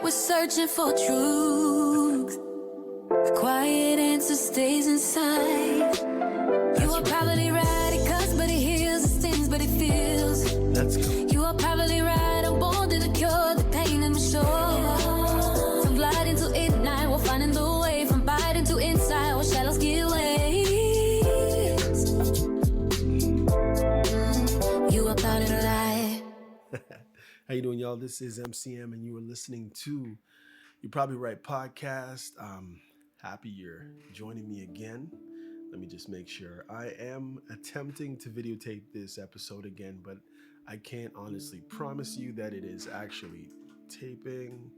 we're searching for truth. A quiet answer stays inside. You are probably right, it cuts but it heals, it stings but it feels. Let's go. You are probably right, I'm born to the cure, the pain in my soul. From blinding to ignite, we're finding the way. From biting to inside, what shadows give way. You are part of the light. How you doing, y'all? This is MCM, and you are listening to You're Probably Right podcast. Happy you're joining me again. Let me just make sure. I am attempting to videotape this episode again, but I can't honestly promise you that it is actually taping.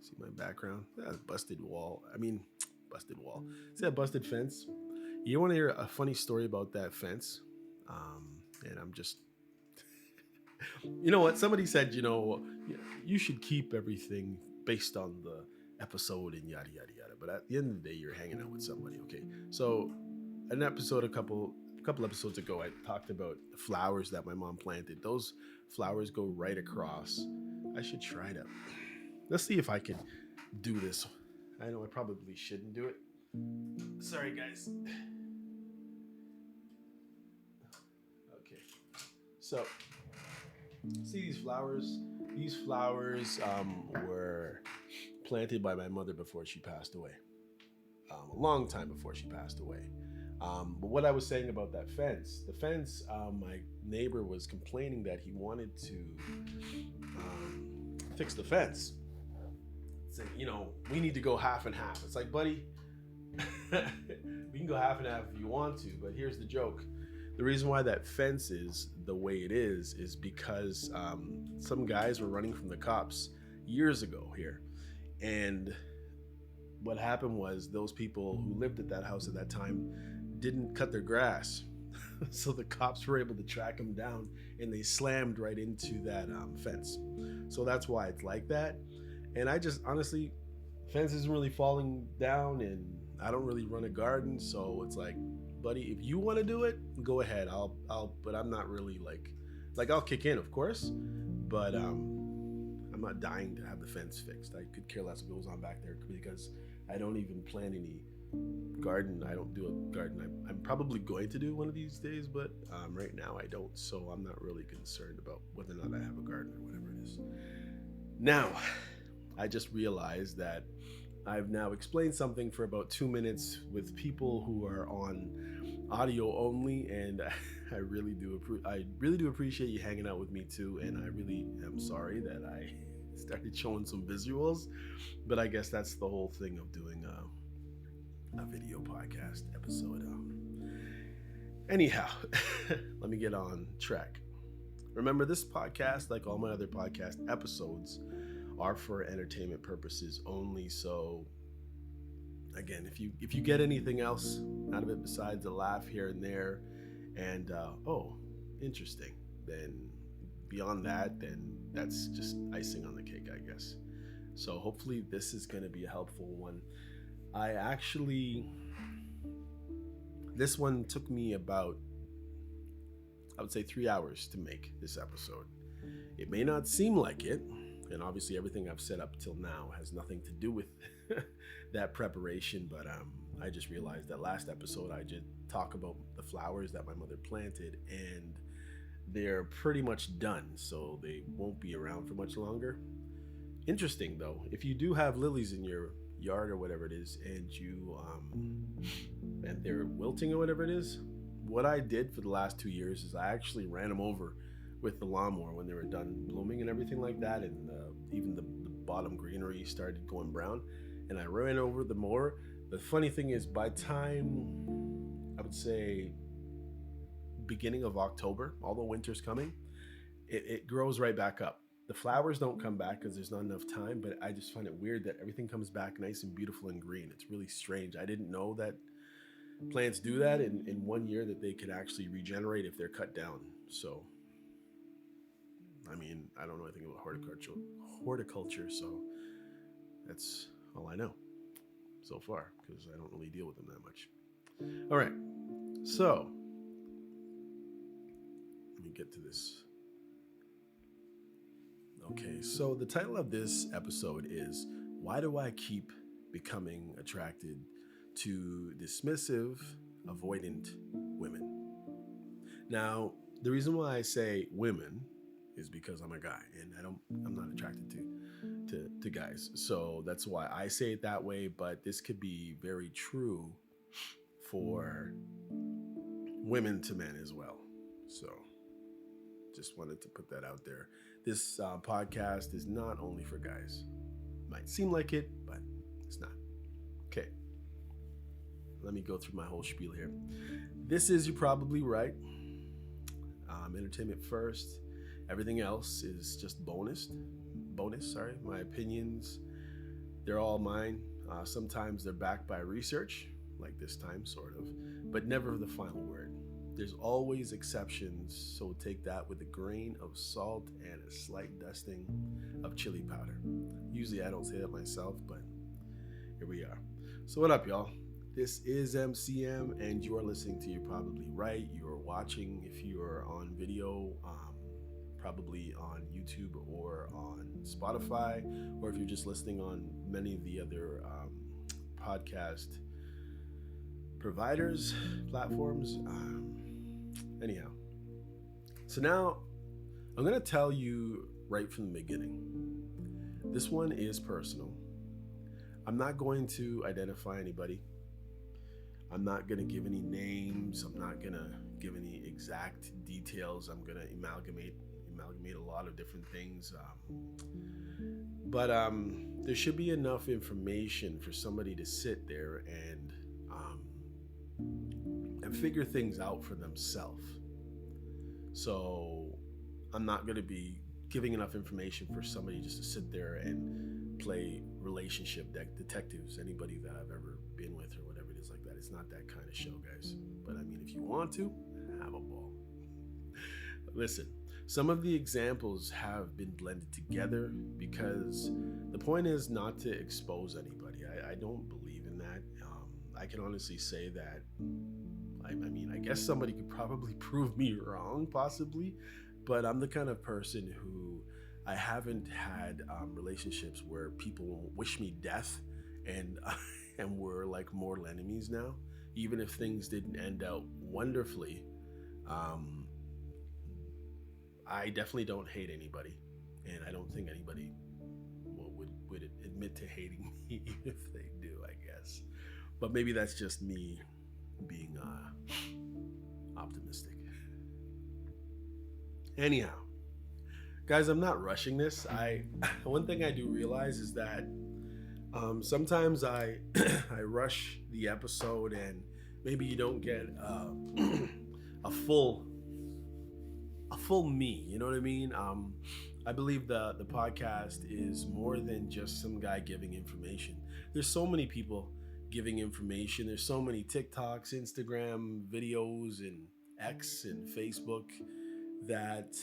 See my background? Busted wall. Busted wall. See that busted fence? You want to hear a funny story about that fence? And I'm just... You know what? Somebody said, you should keep everything based on the episode and yada, yada, yada. But at the end of the day, you're hanging out with somebody, okay? So an episode, a couple episodes ago, I talked about the flowers that my mom planted. Those flowers go right across. I should try to. Let's see if I can do this. I know I probably shouldn't do it. Sorry, guys. Okay. So... see these flowers? These flowers were planted by my mother before she passed away. A long time before she passed away. But what I was saying about that fence, the fence, my neighbor was complaining that he wanted to fix the fence. Saying, we need to go half and half. It's like, buddy, we can go half and half if you want to, but here's the joke. The reason why that fence is the way it is because some guys were running from the cops years ago here. And what happened was those people who lived at that house at that time didn't cut their grass. So the cops were able to track them down and they slammed right into that fence. So that's why it's like that. And I just honestly, fence isn't really falling down and I don't really run a garden. So it's like, buddy, if you want to do it, go ahead. But I'm not really like I'll kick in, of course, but I'm not dying to have the fence fixed. I could care less what goes on back there because I don't even plan any garden. I don't do a garden. I'm probably going to do one of these days, but right now I don't. So I'm not really concerned about whether or not I have a garden or whatever it is. Now, I just realized that I've now explained something for about 2 minutes with people who are on audio only, and I really do appreciate you hanging out with me too. And I really am sorry that I started showing some visuals, but I guess that's the whole thing of doing a video podcast episode. Anyhow, let me get on track. Remember, this podcast, like all my other podcast episodes, are for entertainment purposes only. So again, if you get anything else out of it besides a laugh here and there and interesting, then beyond that, then that's just icing on the cake, I guess. So hopefully this is going to be a helpful one. This one took me about, I would say, 3 hours to make this episode. It may not seem like it, and obviously everything I've said up till now has nothing to do with that preparation, but I just realized that last episode I did talk about the flowers that my mother planted, and they're pretty much done, so they won't be around for much longer. Interesting though, if you do have lilies in your yard or whatever it is, and you and they're wilting or whatever it is, what I did for the last 2 years is I actually ran them over with the lawnmower when they were done blooming and everything like that, and even the bottom greenery started going brown, and I ran over the mower. The funny thing is, by time I would say beginning of October, although winter's coming, it grows right back up. The flowers don't come back because there's not enough time, but I just find it weird that everything comes back nice and beautiful and green. It's really strange. I didn't know that plants do that in 1 year, that they could actually regenerate if they're cut down. So, I mean, I don't know anything about horticulture, so that's all I know so far, because I don't really deal with them that much. All right, so let me get to this. Okay, so the title of this episode is Why Do I Keep Becoming Attracted to Dismissive, Avoidant Women? Now, the reason why I say women is because I'm a guy and I'm not attracted to guys. So that's why I say it that way, but this could be very true for women to men as well. So just wanted to put that out there. This podcast is not only for guys. Might seem like it, but it's not. Okay. Let me go through my whole spiel here. This is You're Probably Right. Entertainment first. Everything else is just bonus. My opinions, they're all mine. Sometimes they're backed by research, like this time, sort of, but never the final word. There's always exceptions, so take that with a grain of salt and a slight dusting of chili powder. Usually I don't say that myself, but here we are. So what up, y'all? This is MCM, and you are listening to You're Probably Right. You are watching, if you are on video, probably on YouTube or on Spotify, or if you're just listening on many of the other podcast providers, platforms. Anyhow, so now I'm going to tell you right from the beginning. This one is personal. I'm not going to identify anybody. I'm not going to give any names. I'm not going to give any exact details. I'm going to amalgamate a lot of different things. But there should be enough information for somebody to sit there and figure things out for themselves. So I'm not going to be giving enough information for somebody just to sit there and play relationship detectives, anybody that I've ever been with or whatever it is like that. It's not that kind of show, guys. But I mean, if you want to, have a ball. Listen, some of the examples have been blended together because the point is not to expose anybody. I don't believe in that. I can honestly say that, I mean, I guess somebody could probably prove me wrong, possibly, but I'm the kind of person who I haven't had relationships where people wish me death and we're like mortal enemies now. Even if things didn't end out wonderfully, I definitely don't hate anybody, and I don't think anybody would admit to hating me if they do, I guess. But maybe that's just me being optimistic. Anyhow, guys, I'm not rushing this. One thing I do realize is that sometimes I I rush the episode, and maybe you don't get a full me, you know what I mean? I believe the podcast is more than just some guy giving information. There's so many people giving information. There's so many TikToks, Instagram videos, and X and Facebook that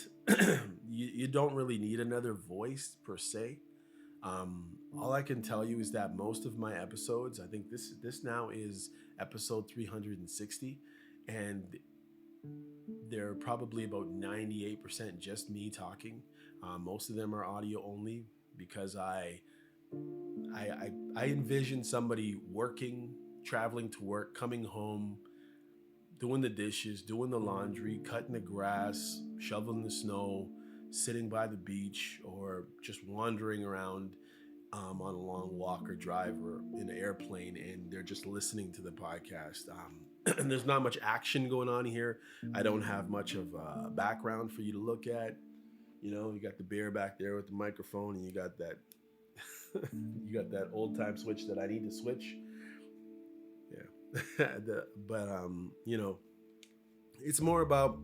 you don't really need another voice per se. All I can tell you is that most of my episodes, I think this now is episode 360, and they're probably about 98% just me talking. Most of them are audio only because I envision somebody working, traveling to work, coming home, doing the dishes, doing the laundry, cutting the grass, shoveling the snow, sitting by the beach, or just wandering around on a long walk or drive or in an airplane, and they're just listening to the podcast. And there's not much action going on here. I don't have much of a background for you to look at. You know, you got the bear back there with the microphone, and you got that old time switch that I need to switch. Yeah. But you know, it's more about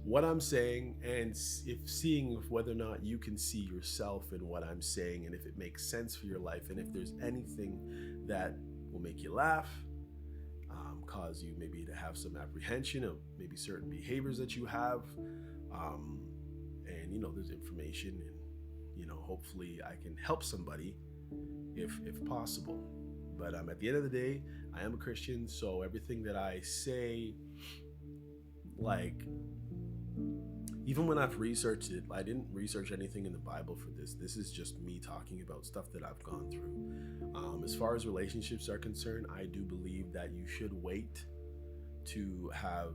what I'm saying and seeing whether or not you can see yourself in what I'm saying, and if it makes sense for your life, and if there's anything that will make you laugh, cause you maybe to have some apprehension of maybe certain behaviors that you have, and you know, there's information, and you know, hopefully I can help somebody if possible. But at the end of the day, I am a Christian, so everything that I say, like, even when I've researched it, I didn't research anything in the Bible for this. This is just me talking about stuff that I've gone through. As far as relationships are concerned, I do believe that you should wait to have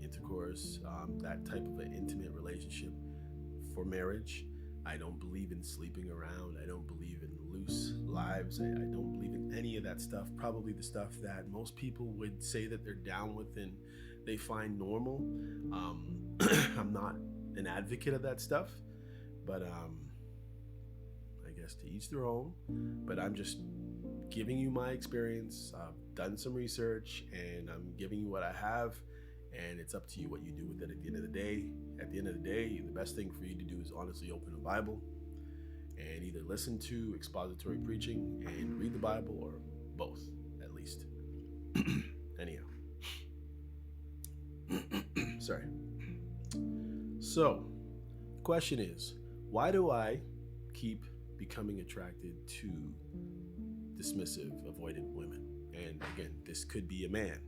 intercourse, that type of an intimate relationship for marriage. I don't believe in sleeping around. I don't believe in loose lives. I don't believe in any of that stuff. Probably the stuff that most people would say that they're down with and they find normal. I'm not an advocate of that stuff, but I guess to each their own. But I'm just giving you my experience. I've done some research and I'm giving you what I have, and it's up to you what you do with it at the end of the day. At the end of the day, the best thing for you to do is honestly open the Bible and either listen to expository preaching and read the Bible, or both, at least. Anyhow. Sorry. So, the question is, why do I keep becoming attracted to dismissive, avoidant women? And again, this could be a man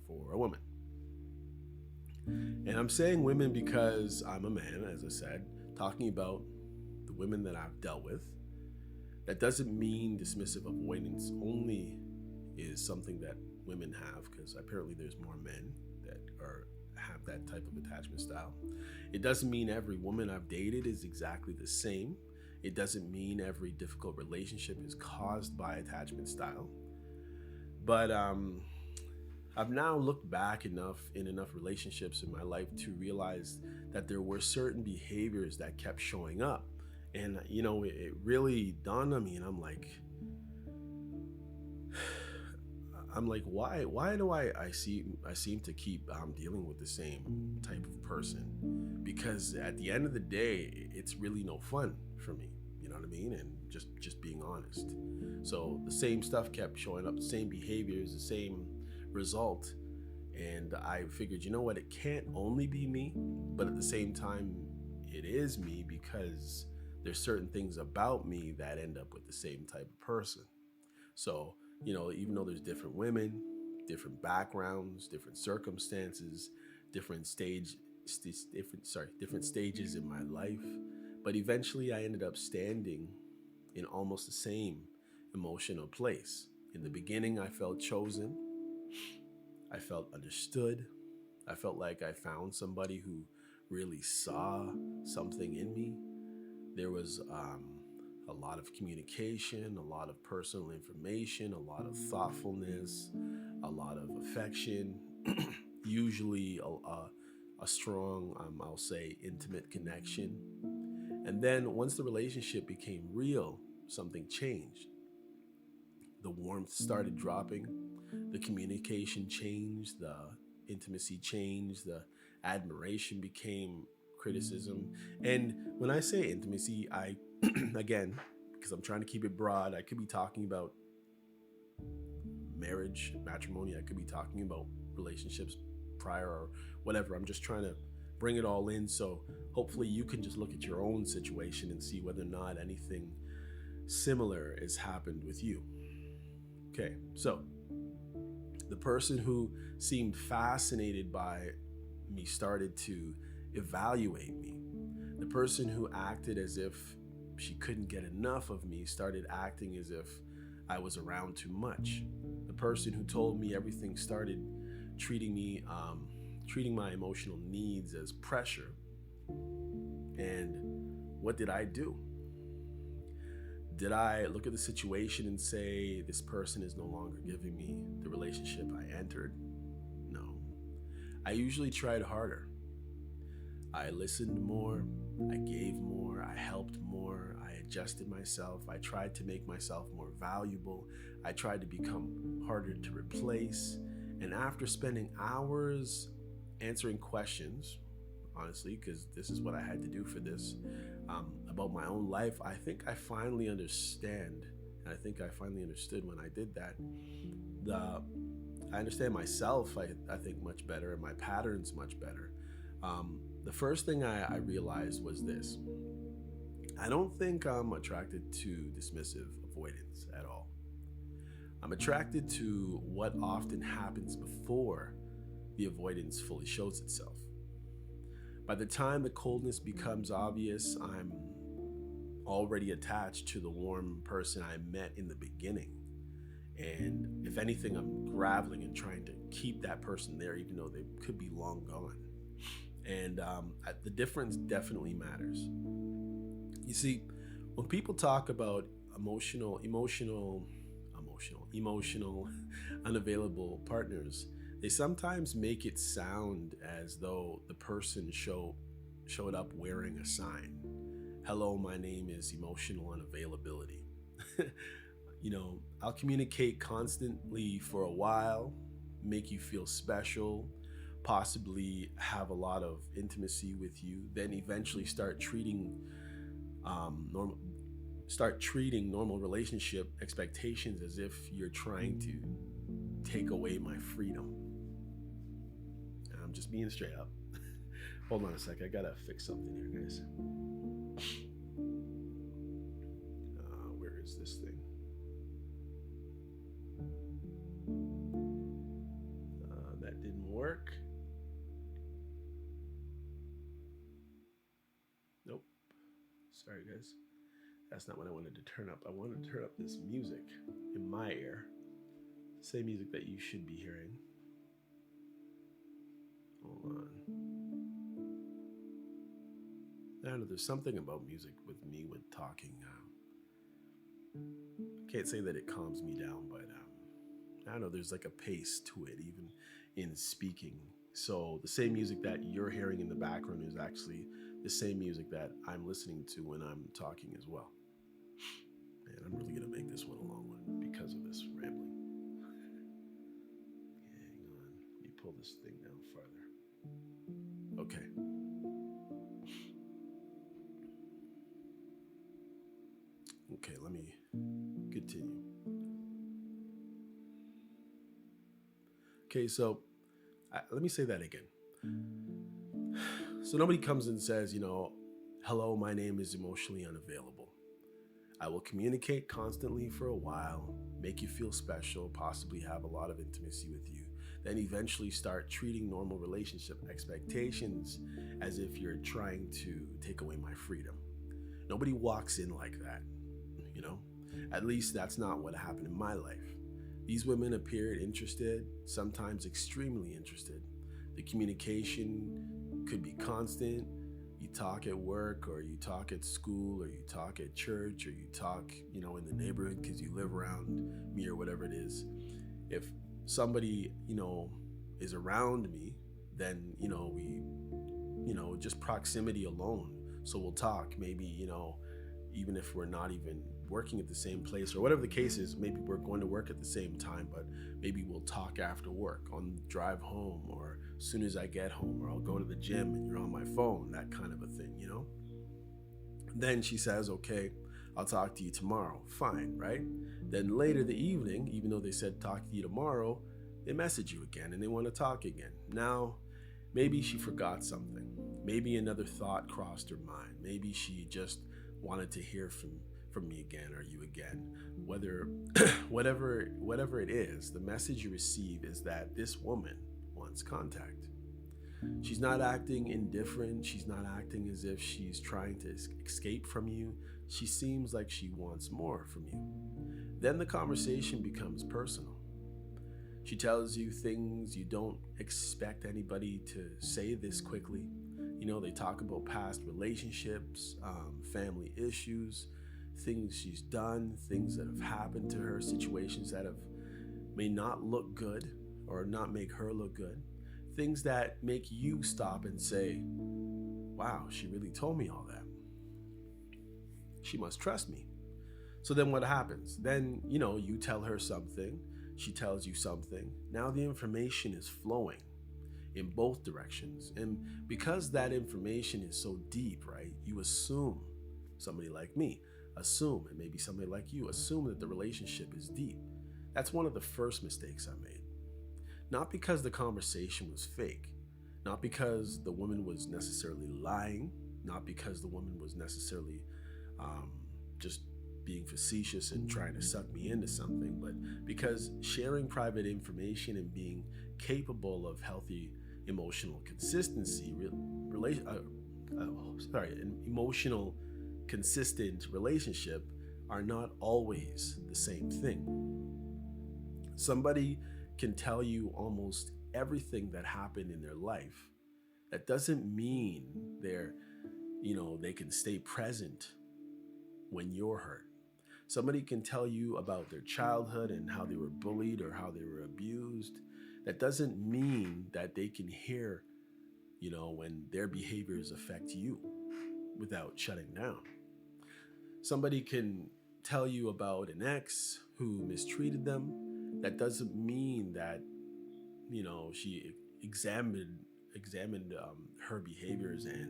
for a woman. And I'm saying women because I'm a man, as I said, talking about the women that I've dealt with. That doesn't mean dismissive avoidance only is something that women have, because apparently there's more men that have that type of attachment style. It doesn't mean every woman I've dated is exactly the same. It doesn't mean every difficult relationship is caused by attachment style. But I've now looked back in enough relationships in my life to realize that there were certain behaviors that kept showing up. And, it really dawned on me, and I'm like, why do I seem to keep dealing with the same type of person? Because at the end of the day, it's really no fun for me. You know what I mean? And just being honest. So the same stuff kept showing up, the same behaviors, the same result. And I figured, you know what? It can't only be me, but at the same time, it is me, because there's certain things about me that end up with the same type of person. So, even though there's different women, different backgrounds, different circumstances, different stages in my life, but eventually I ended up standing in almost the same emotional place. In the beginning, I felt chosen. I felt understood. I felt like I found somebody who really saw something in me. There was a lot of communication, a lot of personal information, a lot of thoughtfulness, a lot of affection, usually a strong, I'll say, intimate connection. And then once the relationship became real, something changed. The warmth started dropping, the communication changed, the intimacy changed, the admiration became criticism. And when I say intimacy, I again, because I'm trying to keep it broad, I could be talking about marriage, matrimony, I could be talking about relationships prior or whatever. I'm just trying to bring it all in, so hopefully you can just look at your own situation and see whether or not anything similar has happened with you. Okay, so the person who seemed fascinated by me started to evaluate me. The person who acted as if she couldn't get enough of me started acting as if I was around too much. The person who told me everything started treating my emotional needs as pressure. And what did I do? Did I look at the situation and say, this person is no longer giving me the relationship I entered? No. I usually tried harder. I listened more, I gave more, I helped more, I adjusted myself, I tried to make myself more valuable, I tried to become harder to replace. And after spending hours answering questions, honestly, because this is what I had to do for this, about my own life, I think I finally understand, and I think I finally understood when I did that. I understand myself, I think, much better, and my patterns much better. The first thing I realized was this. I don't think I'm attracted to dismissive avoidance at all. I'm attracted to what often happens before the avoidance fully shows itself. By the time the coldness becomes obvious, I'm already attached to the warm person I met in the beginning. And if anything, I'm graveling and trying to keep that person there, even though they could be long gone. And the difference definitely matters. You see, when people talk about emotional, unavailable partners, they sometimes make it sound as though the person showed up wearing a sign. Hello, my name is emotional unavailability. I'll communicate constantly for a while, make you feel special, possibly have a lot of intimacy with you, then eventually start treating normal relationship expectations as if you're trying to take away my freedom. I'm just being straight up. Hold on a sec, I gotta fix something here, guys. Where is this thing? That didn't work. Nope. Sorry, guys. That's not what I wanted to turn up. I wanted to turn up this music in my ear. Same music that you should be hearing. Hold on. I don't know, there's something about music with me when talking. I can't say that it calms me down, but I don't know, there's like a pace to it, even in speaking. So the same music that you're hearing in the background is actually the same music that I'm listening to when I'm talking as well. And I'm really gonna make this one a long one because of this rambling. Hang on, let me pull this thing down farther. Okay. Okay, let me continue. Okay, so let me say that again. So nobody comes and says, hello, my name is emotionally unavailable. I will communicate constantly for a while, make you feel special, possibly have a lot of intimacy with you, then eventually start treating normal relationship expectations as if you're trying to take away my freedom. Nobody walks in like that, At least that's not what happened in my life. These women appeared interested, sometimes extremely interested. The communication could be constant. You talk at work, or you talk at school, or you talk at church, or you talk, in the neighborhood because you live around me or whatever it is. If somebody, is around me, then, we, just proximity alone. So we'll talk, maybe, even if we're not even working at the same place or whatever the case is, maybe we're going to work at the same time, but maybe we'll talk after work on the drive home, or as soon as I get home, or I'll go to the gym and you're on my phone, that kind of a thing, Then she says, okay, I'll talk to you tomorrow. Fine, right? Then later the evening, even though they said talk to you tomorrow, they message you again and they want to talk again. Now, maybe she forgot something. Maybe another thought crossed her mind. Maybe she just wanted to hear from me again, or you again. Whatever it is, the message you receive is that this woman wants contact. She's not acting indifferent. She's not acting as if she's trying to escape from you. She seems like she wants more from you. Then the conversation becomes personal. She tells you things you don't expect anybody to say this quickly. They talk about past relationships, family issues, things she's done, things that have happened to her, situations that may not look good or not make her look good, things that make you stop and say, wow, she really told me all that. She must trust me. So then what happens? Then, you tell her something, she tells you something. Now the information is flowing in both directions. And because that information is so deep, right, you assume, somebody like me, and maybe somebody like you, assume that the relationship is deep. That's one of the first mistakes I made. Not because the conversation was fake, not because the woman was necessarily lying, not because the woman was necessarily just being facetious and trying to suck me into something, but because sharing private information and being capable of healthy emotional consistency, an emotional consistent relationship are not always the same thing. Somebody can tell you almost everything that happened in their life. That doesn't mean they can stay present when you're hurt. Somebody can tell you about their childhood and how they were bullied or how they were abused. That doesn't mean that they can hear, when their behaviors affect you without shutting down. Somebody can tell you about an ex who mistreated them. That doesn't mean that, she examined her behaviors and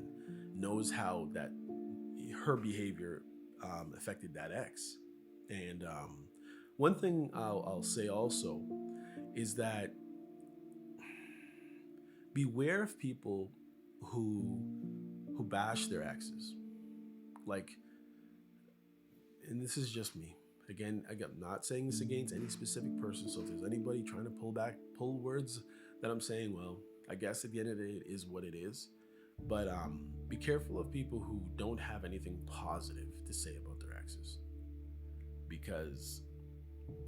knows how that her behavior affected that ex. And one thing I'll say also is that beware of people who bash their exes. Like, and this is just me. Again, I'm not saying this against any specific person. So if there's anybody trying to pull words that I'm saying, well, I guess at the end of the day, it is what it is. But be careful of people who don't have anything positive to say about their exes. Because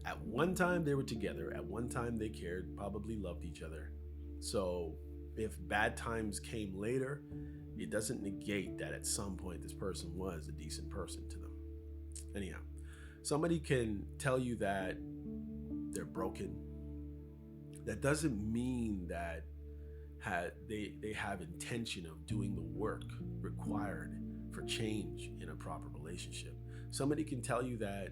at one time they were together, at one time they cared, probably loved each other. So if bad times came later, it doesn't negate that at some point this person was a decent person to them. Anyhow, somebody can tell you that they're broken. That doesn't mean that they have intention of doing the work required for change in a proper relationship. Somebody can tell you that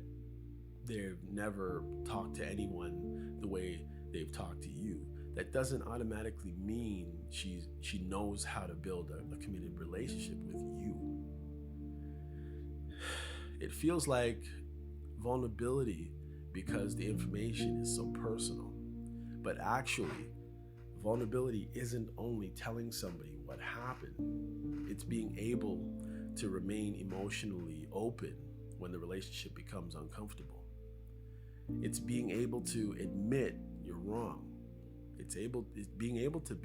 they've never talked to anyone the way they've talked to you. That doesn't automatically mean she knows how to build a committed relationship with you. It feels like vulnerability because the information is so personal. But actually, vulnerability isn't only telling somebody what happened. It's being able to remain emotionally open when the relationship becomes uncomfortable. It's being able to admit you're wrong. It's being able to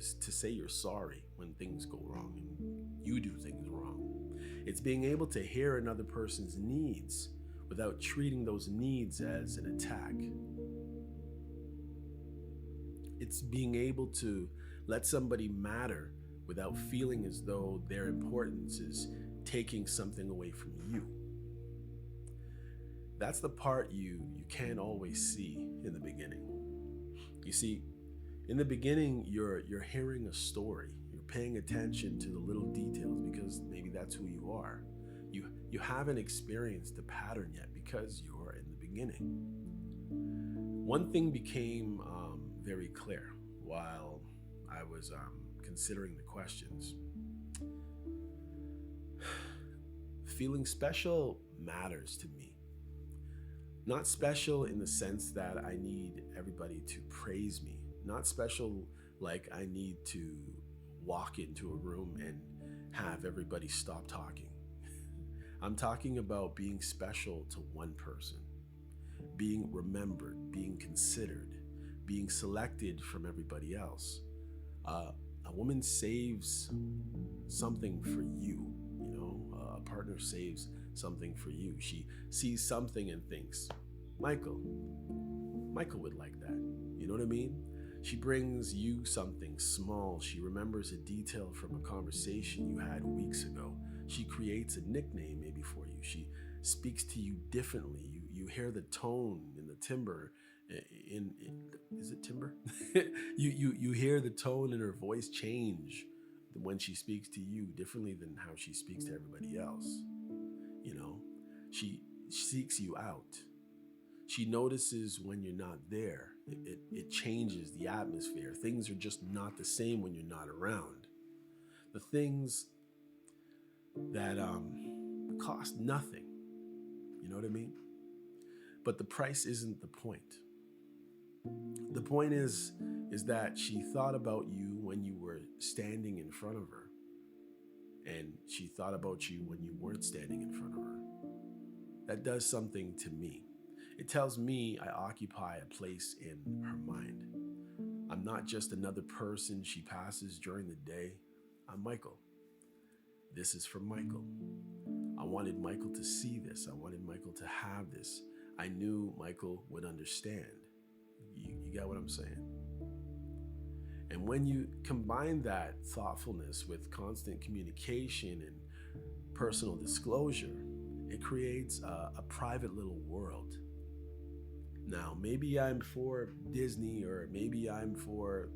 say you're sorry when things go wrong and you do things wrong. It's being able to hear another person's needs without treating those needs as an attack. It's being able to let somebody matter without feeling as though their importance is taking something away from you. That's the part you can't always see in the beginning. You see, in the beginning, you're hearing a story. You're paying attention to the little details because maybe that's who you are. You haven't experienced the pattern yet because you're in the beginning. One thing became very clear while I was considering the questions. Feeling special matters to me. Not special in the sense that I need everybody to praise me. Not special like I need to walk into a room and have everybody stop talking. I'm talking about being special to one person, being remembered, being considered, being selected from everybody else. A woman saves something for you, a partner saves something for you. She sees something and thinks, Michael would like that. You know what I mean? She brings you something small. She remembers a detail from a conversation you had weeks ago. She creates a nickname maybe for you. She speaks to you differently. You hear the tone in the timbre. Is it timbre? you hear the tone in her voice change when she speaks to you differently than how she speaks to everybody else. She seeks you out. She notices when you're not there. It changes the atmosphere. Things are just not the same when you're not around. The things that cost nothing. You know what I mean? But the price isn't the point. The point is that she thought about you when you were standing in front of her. And she thought about you when you weren't standing in front of her. That does something to me. It tells me I occupy a place in her mind. I'm not just another person she passes during the day. I'm Michael. This is for Michael. I wanted Michael to see this. I wanted Michael to have this. I knew Michael would understand. You get what I'm saying? And when you combine that thoughtfulness with constant communication and personal disclosure, it creates a private little world. Now, maybe I'm for Disney, or maybe I'm for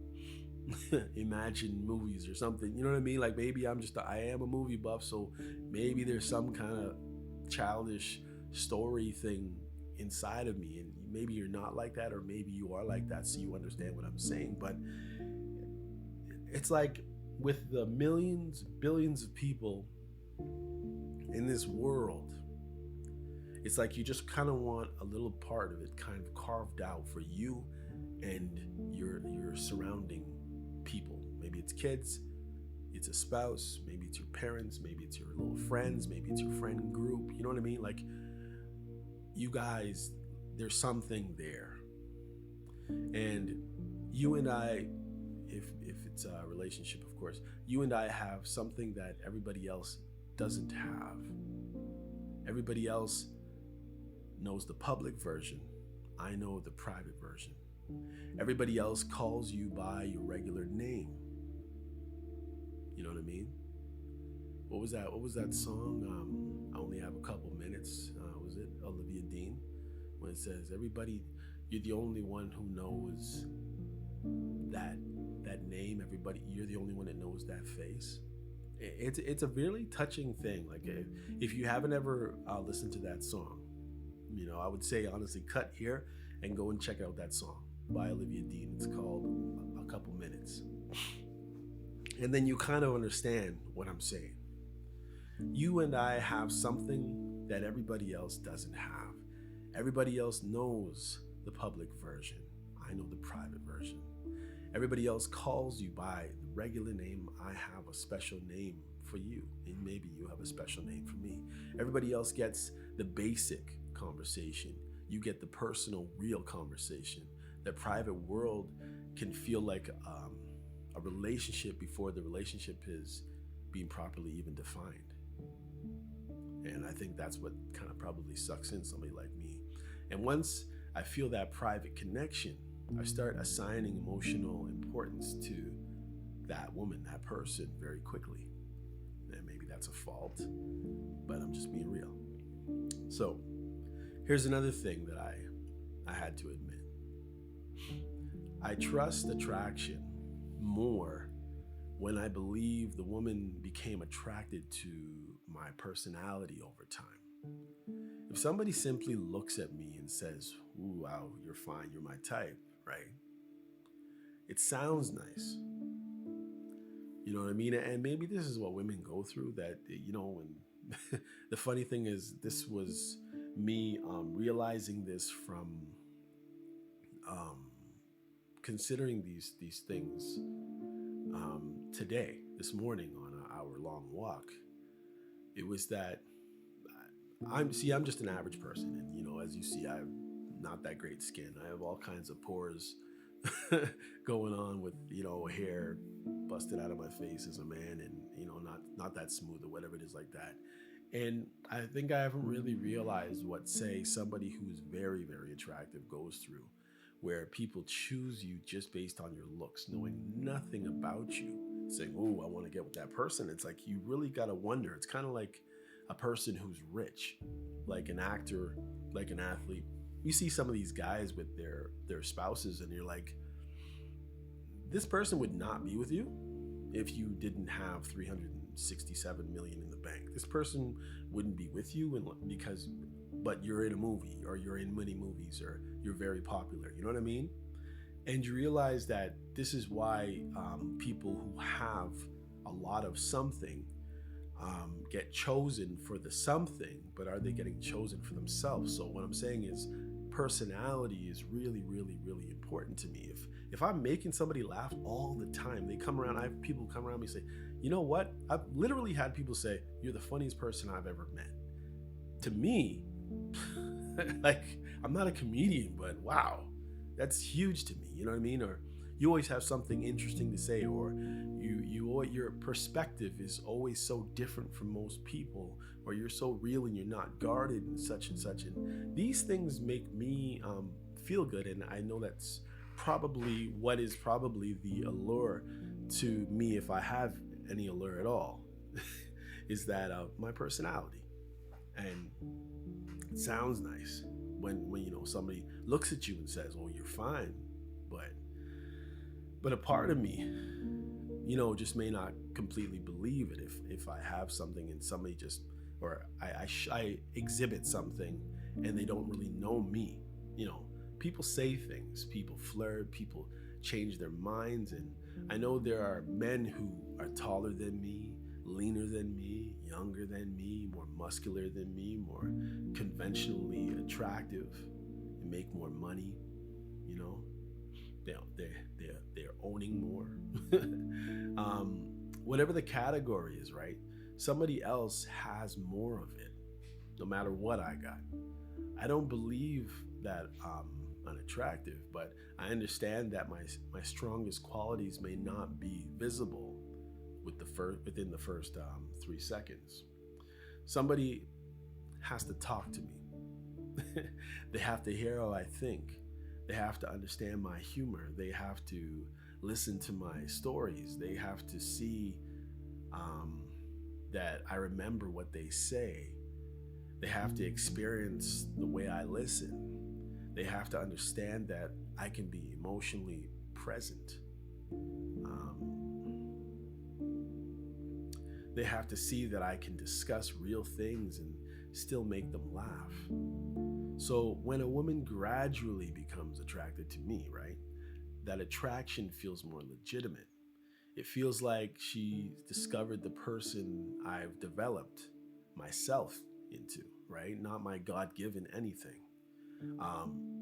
Imagine movies or something. You know what I mean? Like maybe I am a movie buff, so maybe there's some kind of childish story thing inside of me, and maybe you're not like that, or maybe you are like that, so you understand what I'm saying. But it's like with the millions, billions of people in this world, it's like you just kind of want a little part of it kind of carved out for you and your surrounding people. Maybe it's kids, it's a spouse, maybe it's your parents, maybe it's your little friends, maybe it's your friend group. You know what I mean? Like you guys, there's something there. And you and I, if it's a relationship, of course, you and I have something that everybody else doesn't have. Everybody else knows the public version. I know the private version. Everybody else calls you by your regular name. You know what I mean? What was that song? I Only Have a Couple Minutes. Was it Olivia Dean? When it says, everybody, you're the only one who knows that name. Everybody, you're the only one that knows that face. It's a really touching thing. Like if you haven't ever listened to that song, you know, I would say honestly, cut here and go and check out that song by Olivia Dean. It's called A Couple Minutes. And then you kind of understand what I'm saying. You and I have something that everybody else doesn't have. Everybody else knows the public version. I know the private version. Everybody else calls you by the regular name. I have a special name for you, and maybe you have a special name for me. Everybody else gets the basic conversation. You get the personal, real conversation. The private world can feel like a relationship before the relationship is being properly even defined. And I think that's what kind of probably sucks in somebody like me. And once I feel that private connection, I start assigning emotional importance to that woman, that person, very quickly. And maybe that's a fault, but I'm just being real. So here's another thing that I had to admit. I trust attraction more when I believe the woman became attracted to my personality over time. If somebody simply looks at me and says, "Ooh, wow, you're fine, you're my type," right? It sounds nice. You know what I mean? And maybe this is what women go through, that, you know, and the funny thing is, this was me realizing this from considering these things today, this morning on an hour-long walk. It was that I'm just an average person, and you know, as you see, I have not that great skin. I have all kinds of pores going on with, you know, hair busted out of my face as a man, and you know, not that smooth or whatever it is like that. And I think I haven't really realized what, say, somebody who's very, very attractive goes through, where people choose you just based on your looks, knowing nothing about you, saying, "Oh, I want to get with that person." It's like you really got to wonder. It's kind of like a person who's rich, like an actor, like an athlete. You see some of these guys with their spouses, and you're like, this person would not be with you if you didn't have 367 million in the bank. This person wouldn't be with you but you're in a movie, or you're in many movies, or you're very popular. You know what I mean? And you realize that this is why people who have a lot of something get chosen for the something, but are they getting chosen for themselves? So what I'm saying is, personality is really, really, really important to me. If I'm making somebody laugh all the time, they come around, I have people come around me and say, "You know what?" I've literally had people say, "You're the funniest person I've ever met." To me, like, I'm not a comedian, but wow, that's huge to me. You know what I mean? Or you always have something interesting to say, or your perspective is always so different from most people, or you're so real and you're not guarded and such and such. And these things make me feel good, and I know that's probably what is probably the allure to me, if I have any allure at all, is that my personality. And it sounds nice when somebody looks at you and says, "Oh, you're fine," but a part of me, just may not completely believe it if I have something and somebody just, or I exhibit something and they don't really know me. People say things, people flirt, people change their minds, and I know there are men who are taller than me, leaner than me, younger than me, more muscular than me, more conventionally attractive, and make more money. They're owning more. Whatever the category is, right? Somebody else has more of it, no matter what I got. I don't believe that I'm unattractive, but I understand that my strongest qualities may not be visible within the first 3 seconds. Somebody has to talk to me. They have to hear how I think. They have to understand my humor. They have to listen to my stories. They have to see that I remember what they say. They have to experience the way I listen. They have to understand that I can be emotionally present. They have to see that I can discuss real things and still make them laugh. So when a woman gradually becomes attracted to me, right, that attraction feels more legitimate. It feels like she discovered the person I've developed myself into, right? Not my God-given anything.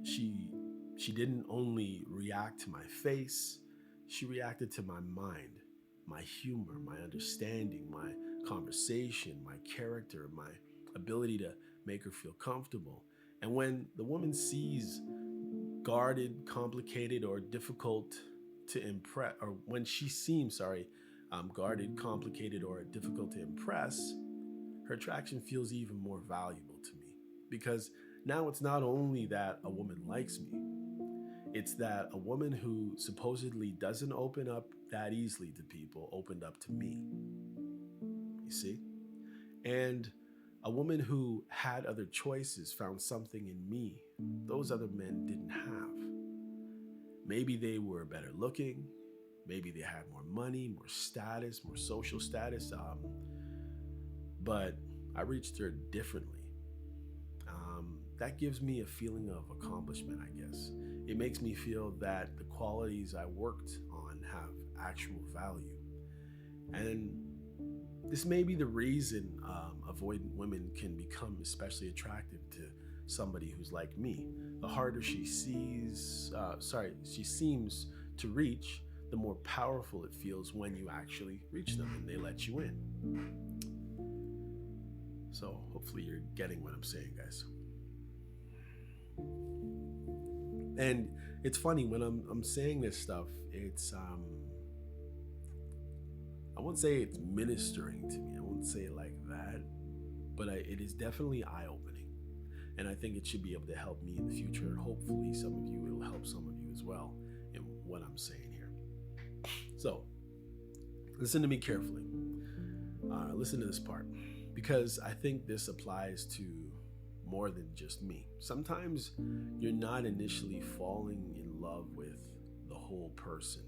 She didn't only react to my face, she reacted to my mind, my humor, my understanding, my conversation, my character, my ability to make her feel comfortable. And when the woman sees guarded, complicated, or difficult to impress, or when she seems, guarded, complicated, or difficult to impress, her attraction feels even more valuable to me. Because now it's not only that a woman likes me, it's that a woman who supposedly doesn't open up that easily to people opened up to me. You see? And a woman who had other choices found something in me those other men didn't have. Maybe they were better looking. Maybe they had more money, more status, more social status. But I reached her differently. That gives me a feeling of accomplishment, I guess. It makes me feel that the qualities I worked on have actual value. And this may be the reason avoidant women can become especially attractive to somebody who's like me. The harder she seems to reach, the more powerful it feels when you actually reach them and they let you in. So hopefully you're getting what I'm saying, guys. And it's funny when I'm saying this stuff, it's I won't say it's ministering to me. I won't say it like that, but it is definitely eye-opening. And I think it should be able to help me in the future. And hopefully some of you, it'll help some of you as well in what I'm saying here. So listen to me carefully. Listen to this part, because I think this applies to more than just me. Sometimes you're not initially falling in love with the whole person.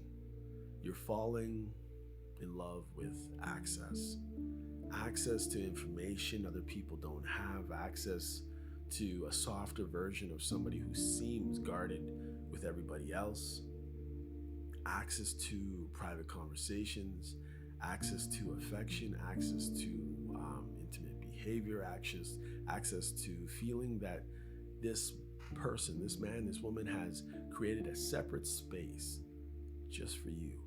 You're falling in love with access to information other people don't have, access to a softer version of somebody who seems guarded with everybody else, access to private conversations, access to affection, access to intimate behavior, access to feeling that this person, this man, this woman has created a separate space just for you.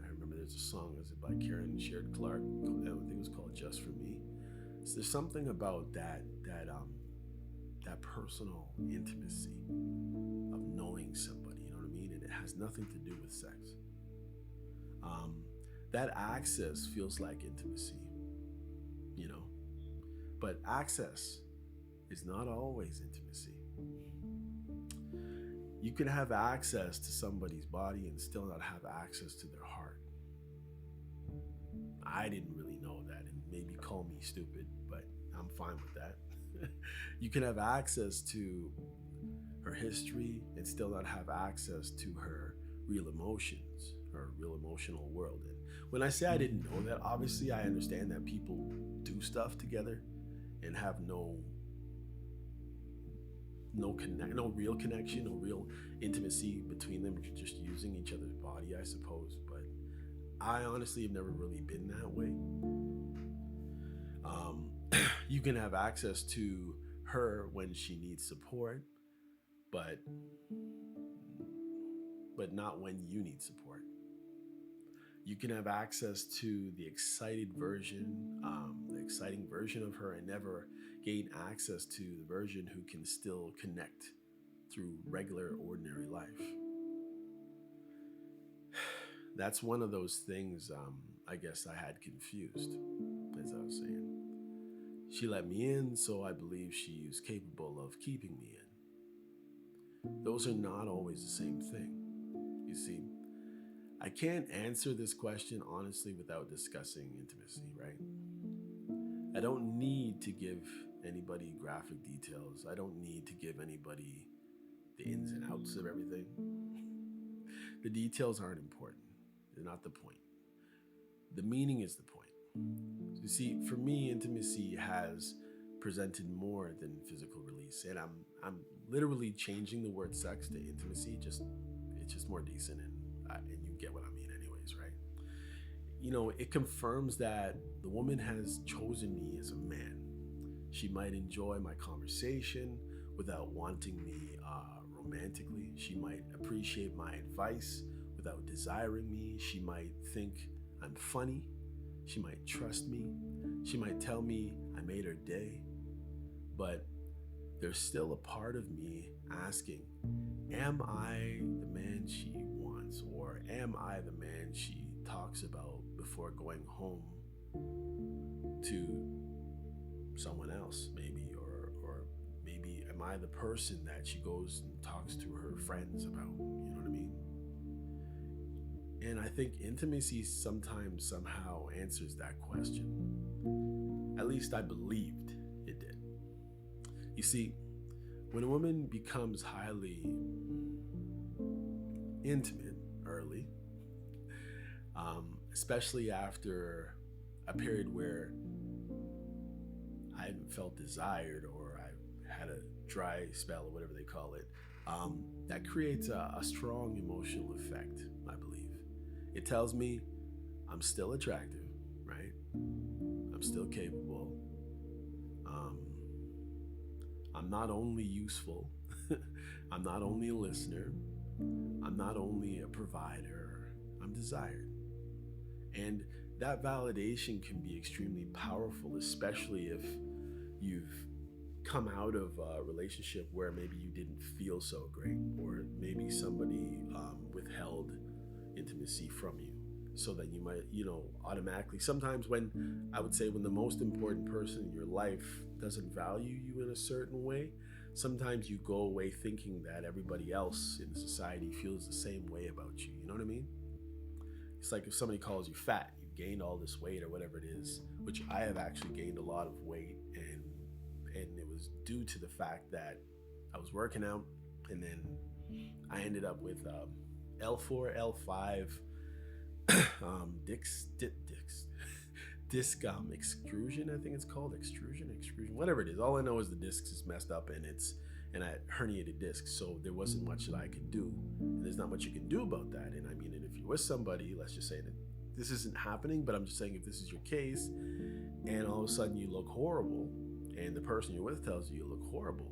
I remember there's a song, is it by Karen Sheard Clark? I think it was called Just For Me. So there's something about that personal intimacy of knowing somebody, you know what I mean? it has nothing to do with sex. That access feels like intimacy, you know, but access is not always intimacy. You can have access to somebody's body and still not have access to their heart. I didn't really know that, and maybe call me stupid, but I'm fine with that. You can have access to her history and still not have access to her real emotions, her real emotional world. And when I say I didn't know that, obviously I understand that people do stuff together and have no real connection, no real intimacy between them, just using each other's body, I suppose. But I honestly have never really been that way. You can have access to her when she needs support, but not when you need support. You can have access to the exciting version of her, and never gain access to the version who can still connect through regular, ordinary life. That's one of those things I guess I had confused, as I was saying. She let me in, so I believe she is capable of keeping me in. Those are not always the same thing. You see, I can't answer this question honestly without discussing intimacy, right? I don't need to give anybody graphic details. I don't need to give anybody the ins and outs of everything. The details aren't important. They're not the point. The meaning is the point. You see, for me, intimacy has presented more than physical release, and I'm literally changing the word sex to intimacy. It's just more decent, and you get what I mean, anyways, right? You know, it confirms that the woman has chosen me as a man. She might enjoy my conversation without wanting me romantically. She might appreciate my advice without desiring me. She might think I'm funny. She might trust me. She might tell me I made her day. But there's still a part of me asking, am I the man she wants? Or am I the man she talks about before going home to someone else, maybe? Or maybe am I the person that she goes and talks to her friends about? You know what I mean? And I think intimacy sometimes somehow answers that question. At least I believed it did. You see, when a woman becomes highly intimate early, especially after a period where I haven't felt desired, or I had a dry spell, or whatever they call it, that creates a strong emotional effect, I believe. It tells me I'm still attractive, right? I'm still capable. I'm not only useful, I'm not only a listener, I'm not only a provider, I'm desired. And that validation can be extremely powerful, especially if you've come out of a relationship where maybe you didn't feel so great, or maybe somebody withheld intimacy from you, so that you might, automatically, sometimes when the most important person in your life doesn't value you in a certain way, sometimes you go away thinking that everybody else in society feels the same way about you. You know what I mean? It's like if somebody calls you fat, you gained all this weight or whatever it is, which I have actually gained a lot of weight, and it was due to the fact that I was working out, and then I ended up with L4, L5 disc extrusion, I think it's called, extrusion, whatever it is. All I know is the disc is messed up, and I herniated discs, so there wasn't much that I could do, and there's not much you can do about that. And I mean, and if you're with somebody, let's just say that this isn't happening, but I'm just saying, if this is your case, and all of a sudden you look horrible, and the person you're with tells you look horrible,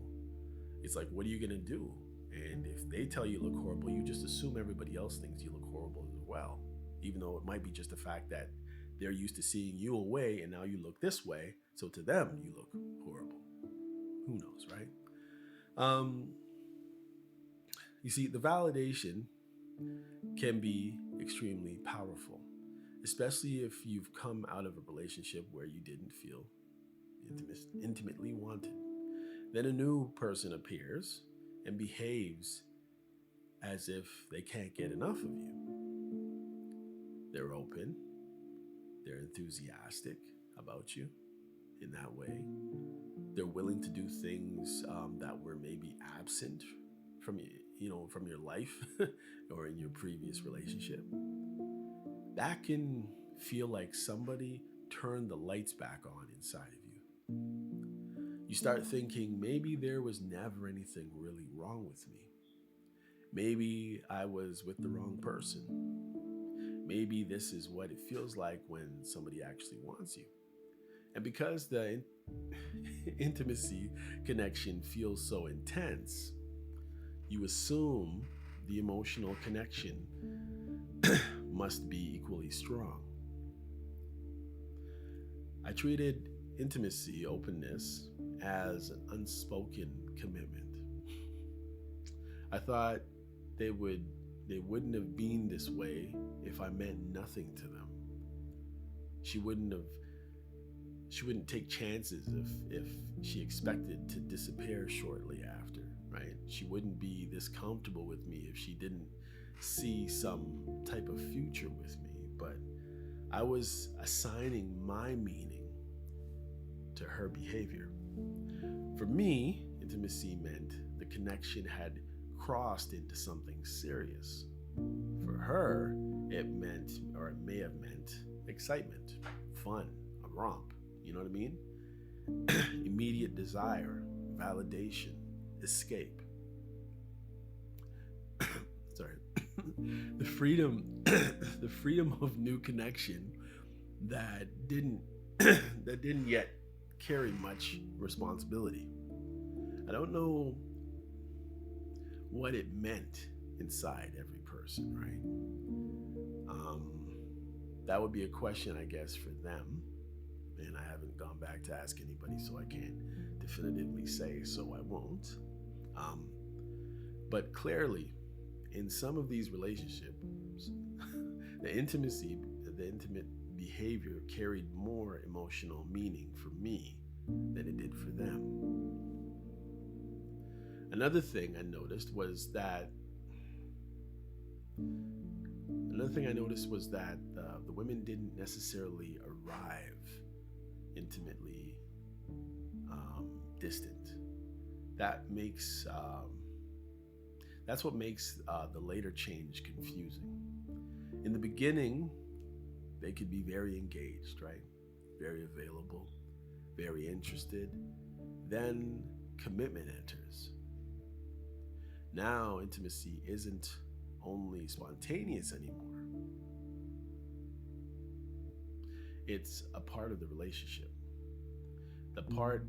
it's like, what are you gonna do? And if they tell you look horrible, you just assume everybody else thinks you look horrible as well, even though it might be just the fact that they're used to seeing you away, and now you look this way, so to them you look horrible. Who knows, right? You see, the validation can be extremely powerful, especially if you've come out of a relationship where you didn't feel intimately wanted. Then a new person appears and behaves as if they can't get enough of you. They're open, they're enthusiastic about you in that way. They're willing to do things that were maybe absent from from your life or in your previous relationship. That can feel like somebody turned the lights back on inside of you. You start thinking maybe there was never anything really wrong with me. Maybe I was with the wrong person. Maybe this is what it feels like when somebody actually wants you. And because the intimacy connection feels so intense, you assume the emotional connection must be equally strong. I treated intimacy, openness, as an unspoken commitment. I thought they wouldn't have been this way if I meant nothing to them. She wouldn't take chances if she expected to disappear shortly after, right? She wouldn't be this comfortable with me if she didn't see some type of future with me. But I was assigning my meaning to her behavior. For me, intimacy meant the connection had crossed into something serious. For her, it meant, or it may have meant, excitement, fun, a romp. You know what I mean? Immediate desire, validation, escape. Sorry. The freedom of new connection that didn't yet carry much responsibility. I don't know what it meant inside every person, right? That would be a question, I guess, for them. And I haven't gone back to ask anybody, so I can't definitively say, so I won't. But clearly, in some of these relationships, the intimate behavior carried more emotional meaning for me than it did for them. Another thing I noticed was that the women didn't necessarily arrive intimately distant. That's what makes the later change confusing. In the beginning, they could be very engaged, right? Very available, very interested. Then commitment enters. Now intimacy isn't only spontaneous anymore. It's a part of the relationship. The partner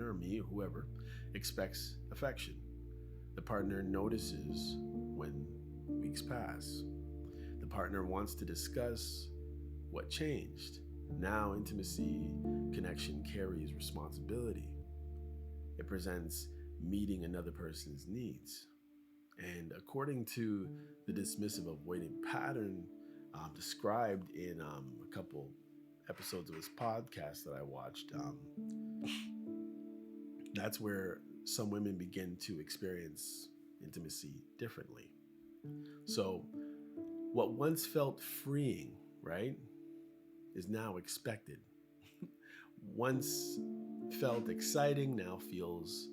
or me or whoever expects affection. The partner notices when weeks pass. The partner wants to discuss what changed. Now intimacy connection carries responsibility. It presents meeting another person's needs. And according to the dismissive avoidant pattern described in a couple episodes of his podcast that I watched, that's where some women begin to experience intimacy differently. So what once felt freeing, right, is now expected. Once felt exciting now feels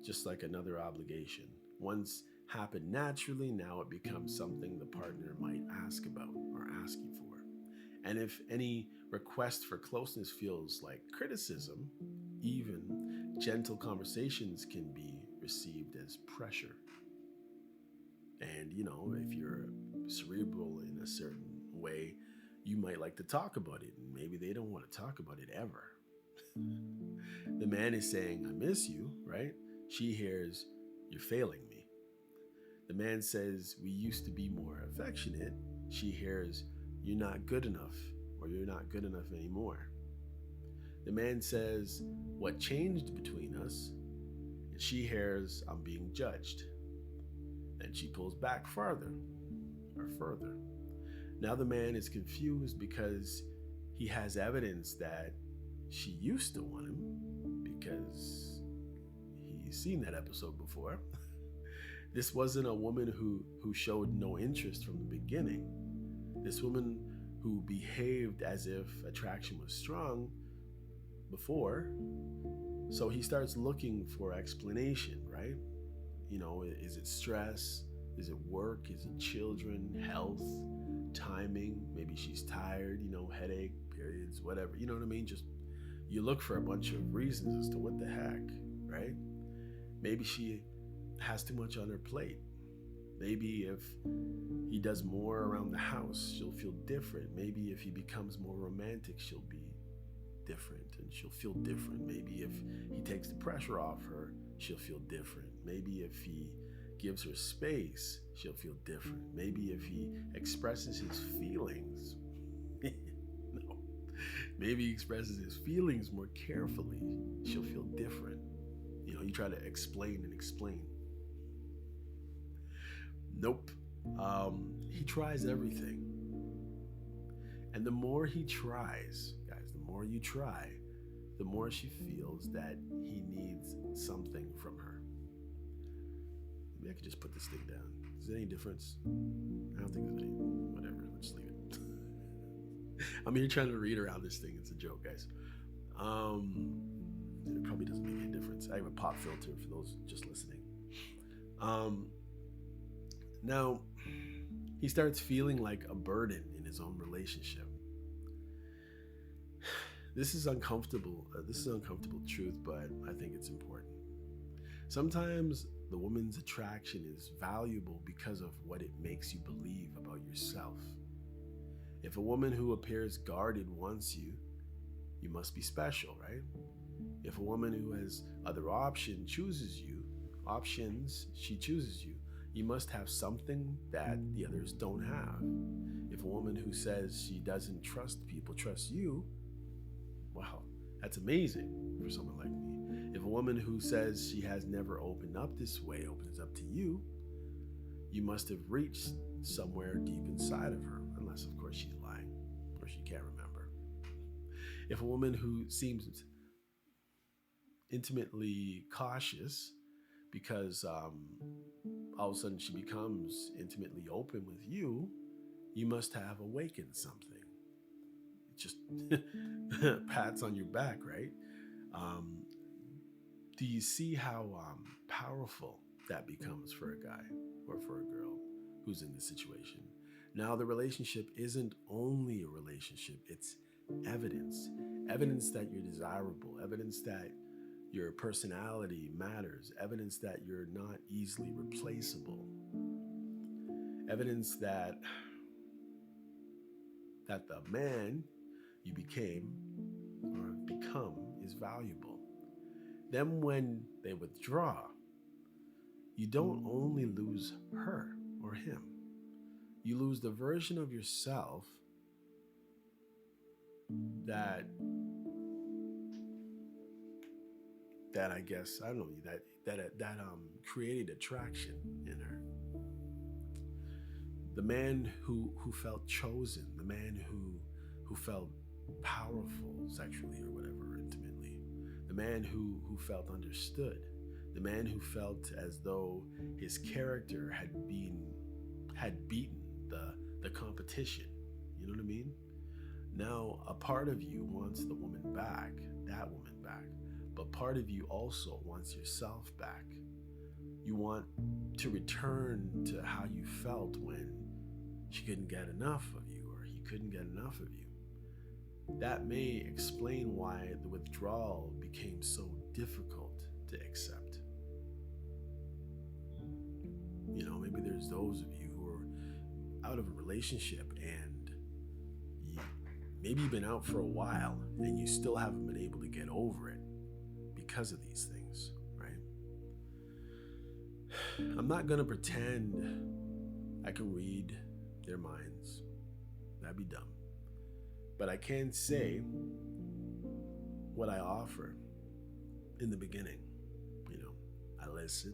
just like another obligation. Once happened naturally, now it becomes something the partner might ask about or ask you for. And if any request for closeness feels like criticism, even gentle conversations can be received as pressure. And, if you're cerebral in a certain way, you might like to talk about it, and maybe they don't want to talk about it ever. The man is saying, I miss you, right? She hears, you're failing me. The man says, we used to be more affectionate. She hears, you're not good enough, or you're not good enough anymore. The man says, what changed between us? And she hears, I'm being judged. Then she pulls back farther or further. Now the man is confused because he has evidence that she used to want him, because he's seen that episode before. This wasn't a woman who showed no interest from the beginning. This woman who behaved as if attraction was strong before. So he starts looking for explanation, right? You know, is it stress? Is it work? Is it children, health, timing? Maybe she's tired, you know, headache, periods, whatever. You know what I mean? Just you look for a bunch of reasons as to what the heck, right? Maybe she has too much on her plate. Maybe if he does more around the house, she'll feel different. Maybe if he becomes more romantic, she'll be different and she'll feel different. Maybe if he takes the pressure off her, she'll feel different. Maybe if he gives her space, she'll feel different. Maybe if he expresses his feelings, no, maybe he expresses his feelings more carefully, she'll feel different. You know, you try to explain and explain. Nope. He tries everything. And the more he tries, guys, the more you try, the more she feels that he needs something from her. Maybe I could just put this thing down. Is there any difference? I don't think there's any. Whatever, let's leave it. I'm here trying to read around this thing. It's a joke, guys. It probably doesn't make any difference. I have a pop filter for those just listening. Now, he starts feeling like a burden in his own relationship. This is uncomfortable. This is an uncomfortable truth, but I think it's important. Sometimes the woman's attraction is valuable because of what it makes you believe about yourself. If a woman who appears guarded wants you, you must be special, right? If a woman who has other options, she chooses you, you must have something that the others don't have. If a woman who says she doesn't trust people trusts you, wow, that's amazing for someone like me. If a woman who says she has never opened up this way opens up to you, you must have reached somewhere deep inside of her, unless of course she's lying or she can't remember. If a woman who seems intimately cautious because all of a sudden she becomes intimately open with you, you must have awakened something. It just pats on your back, right? Do you see how powerful that becomes for a guy or for a girl who's in this situation? Now, the relationship isn't only a relationship, it's evidence. Evidence that you're desirable, evidence that your personality matters, evidence that you're not easily replaceable, evidence that the man you became or have become is valuable. Then when they withdraw, you don't only lose her or him, you lose the version of yourself that I guess, I don't know, that created attraction in her. The man who felt chosen, the man who felt powerful sexually or whatever, intimately, the man who felt understood, the man who felt as though his character had beaten the competition. You know what I mean? Now, a part of you wants the woman back, that woman back, but part of you also wants yourself back. You want to return to how you felt when she couldn't get enough of you or he couldn't get enough of you. That may explain why the withdrawal became so difficult to accept. You know, maybe there's those of you who are out of a relationship and maybe you've been out for a while and you still haven't been able to get over it because of these things, right? I'm not going to pretend I can read their minds. That'd be dumb. But I can say what I offer in the beginning. You know, I listen,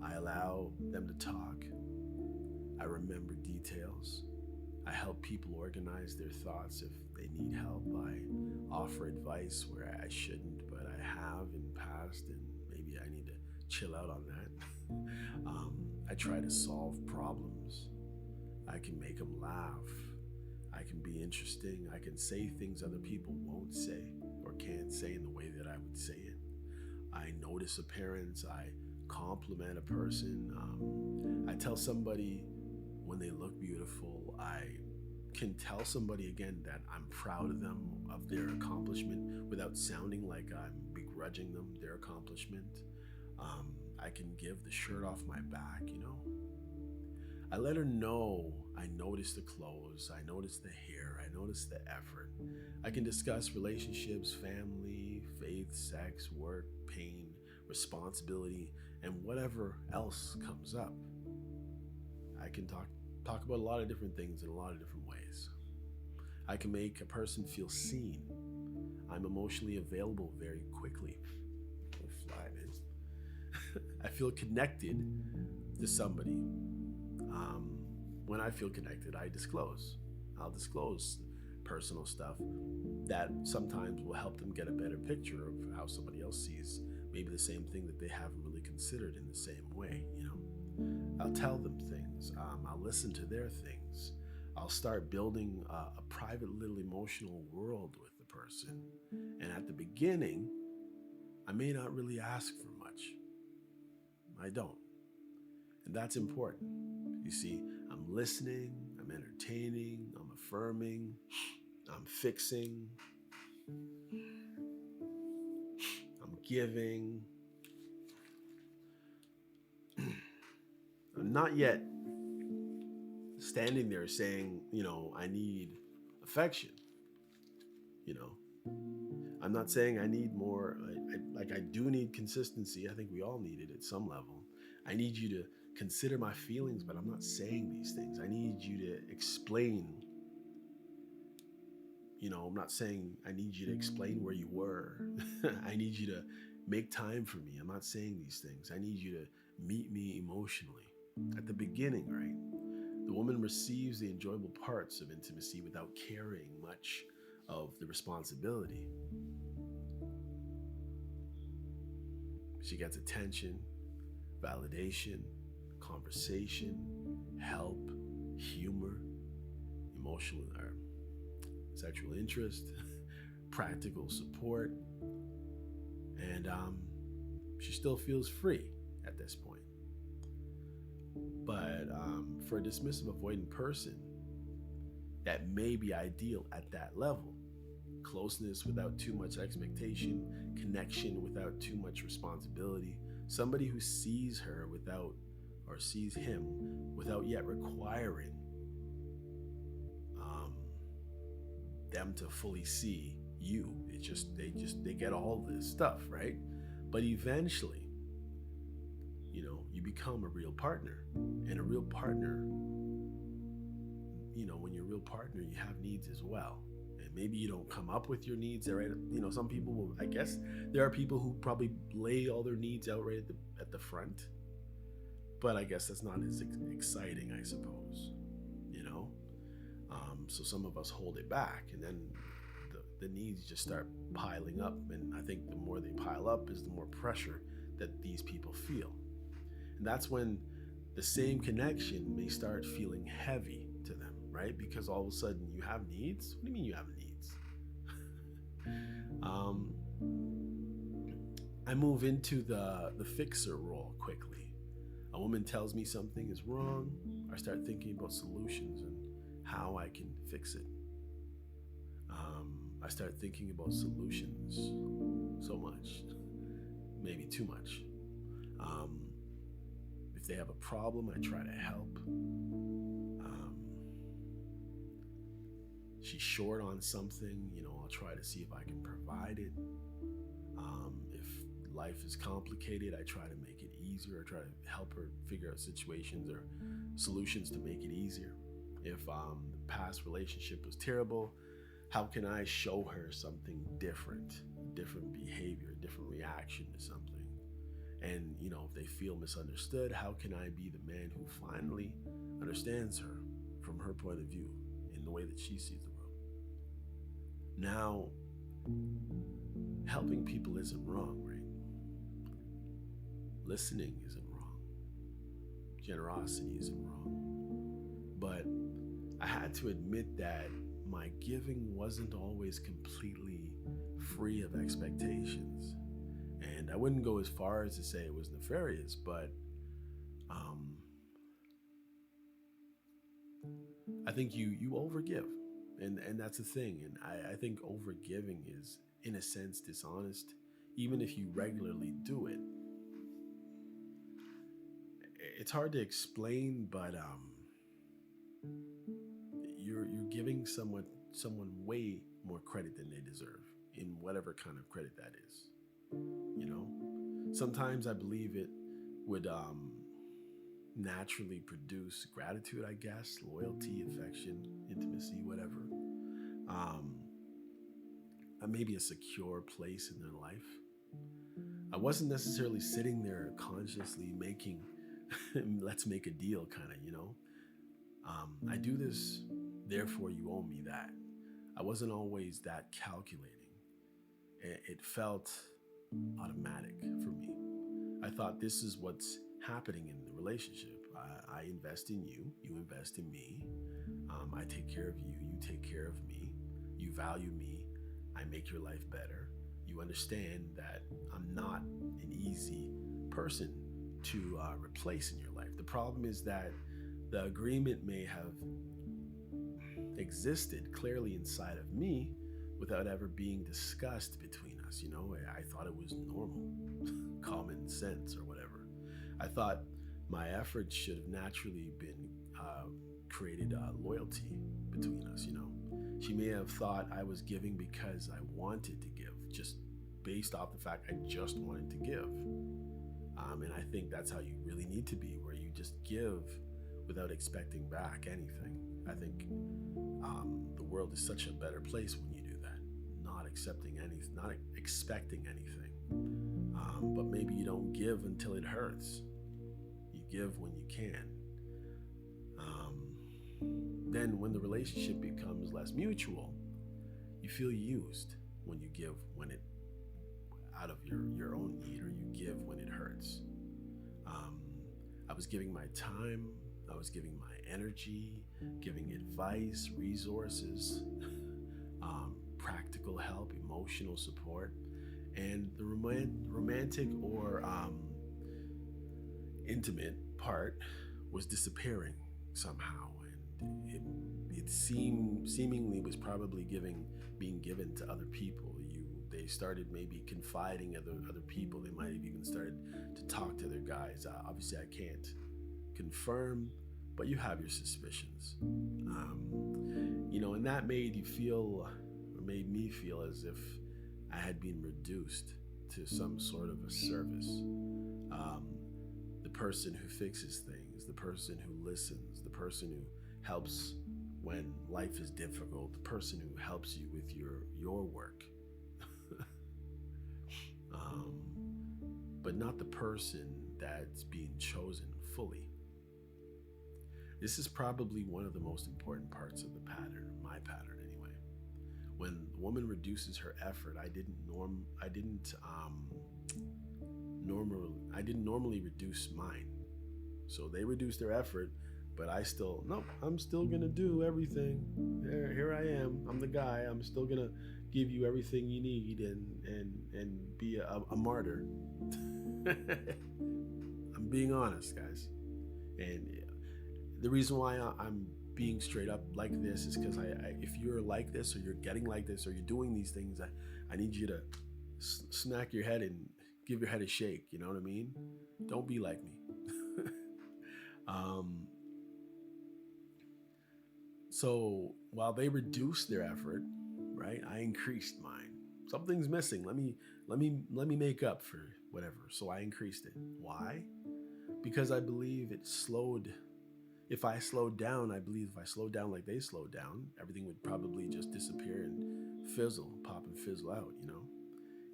I allow them to talk. I remember details. I help people organize their thoughts if they need help. I offer advice where I shouldn't, but I have in the past, and maybe I need to chill out on that. I try to solve problems. I can make them laugh. I can be interesting. I can say things other people won't say or can't say in the way that I would say it. I notice appearance. I compliment a person. I tell somebody when they look beautiful. I can tell somebody again that I'm proud of them, of their accomplishment, without sounding like I'm begrudging them their accomplishment. I can give the shirt off my back, I let her know I notice the clothes, I notice the hair, I notice the effort. I can discuss relationships, family, faith, sex, work, pain, responsibility, and whatever else comes up. I can talk about a lot of different things in a lot of different ways. I can make a person feel seen. I'm emotionally available very quickly. Fly, man. I feel connected to somebody. When I feel connected, I disclose. I'll disclose personal stuff that sometimes will help them get a better picture of how somebody else sees maybe the same thing that they haven't really considered in the same way, I'll tell them things. I'll listen to their things. I'll start building a private little emotional world with the person. And at the beginning, I may not really ask for much. I don't. And that's important. You see, I'm listening, I'm entertaining, I'm affirming, I'm fixing, I'm giving. I'm not yet standing there saying, I need affection. I'm not saying I need more. I do need consistency. I think we all need it at some level. I need you to consider my feelings, but I'm not saying these things. I need you to explain. I'm not saying I need you to explain where you were. I need you to make time for me. I'm not saying these things. I need you to meet me emotionally. At the beginning, right? The woman receives the enjoyable parts of intimacy without carrying much of the responsibility. She gets attention, validation, conversation, help, humor, emotional or sexual interest, practical support, and she still feels free at this point. But for a dismissive avoidant person, that may be ideal at that level. Closeness without too much expectation, connection without too much responsibility, somebody who sees her without, or sees him without yet requiring them to fully see you. They get all this stuff, right? But eventually, you become a real partner. And a real partner, when you're a real partner, you have needs as well. And maybe you don't come up with your needs right. Some people will, I guess there are people who probably lay all their needs out right at the front. But I guess that's not as exciting, I suppose. So some of us hold it back, and then the needs just start piling up. And I think the more they pile up is the more pressure that these people feel. And that's when the same connection may start feeling heavy to them, right? Because all of a sudden you have needs. What do you mean you have needs? I move into the fixer role quickly. A woman tells me something is wrong. I start thinking about solutions and how I can fix it. I start thinking about solutions so much, maybe too much. If they have a problem, I try to help. She's short on something, I'll try to see if I can provide it. If life is complicated, I try to make it easier. I try to help her figure out situations or solutions to make it easier. If the past relationship was terrible, how can I show her something different, different behavior, different reaction to something? And, if they feel misunderstood, how can I be the man who finally understands her from her point of view in the way that she sees the world? Now, helping people isn't wrong, right? Listening isn't wrong. Generosity isn't wrong. But I had to admit that my giving wasn't always completely free of expectations. And I wouldn't go as far as to say it was nefarious, but I think you overgive. And that's the thing. And I think overgiving is, in a sense, dishonest, even if you regularly do it. It's hard to explain, but you're giving someone way more credit than they deserve, in whatever kind of credit that is. Sometimes I believe it would naturally produce gratitude, I guess, loyalty, affection, intimacy, whatever. Maybe a secure place in their life. I wasn't necessarily sitting there consciously making let's make a deal kind of, I do this, therefore you owe me that. I wasn't always that calculating. It felt automatic for me. I thought, this is what's happening in the relationship. I invest in you, you invest in me. I take care of you, you take care of me. You value me, I make your life better. You understand that I'm not an easy person to replace in your life. The problem is that the agreement may have existed clearly inside of me without ever being discussed between us. I thought it was normal, common sense or whatever. I thought my efforts should have naturally been created loyalty between us. She may have thought I was giving because I wanted to give, just based off the fact I just wanted to give. And I think that's how you really need to be, where you just give without expecting back anything. I think the world is such a better place when you do that, not expecting anything. But maybe you don't give until it hurts. You give when you can. Then when the relationship becomes less mutual, you feel used when you give out of your own need, or you give when it hurts. I was giving my time, I was giving my energy, giving advice, resources, practical help, emotional support, and the romantic or intimate part was disappearing somehow, and it seemingly was probably being given to other people. They started maybe confiding other people. They might have even started to talk to their guys. Obviously, I can't confirm, but you have your suspicions. And that made me feel as if I had been reduced to some sort of a service. The person who fixes things, the person who listens, the person who helps when life is difficult, the person who helps you with your work. But not the person that's being chosen fully. This is probably one of the most important parts of the pattern, my pattern anyway. When the woman reduces her effort, I didn't normally reduce mine. So they reduce their effort, but I'm still gonna do everything. Here I am. I'm the guy. I'm still gonna give you everything you need and be a martyr. I'm being honest, guys. And the reason why I'm being straight up like this is because if you're like this, or you're getting like this, or you're doing these things, I need you to smack your head and give your head a shake. You know what I mean? Don't be like me. So while they reduced their effort, right, I increased mine. Something's missing. Let me make up for whatever. So I increased it. Why? Because I believe it slowed. If I slowed down, I believe if I slowed down like they slowed down, everything would probably just disappear and pop and fizzle out,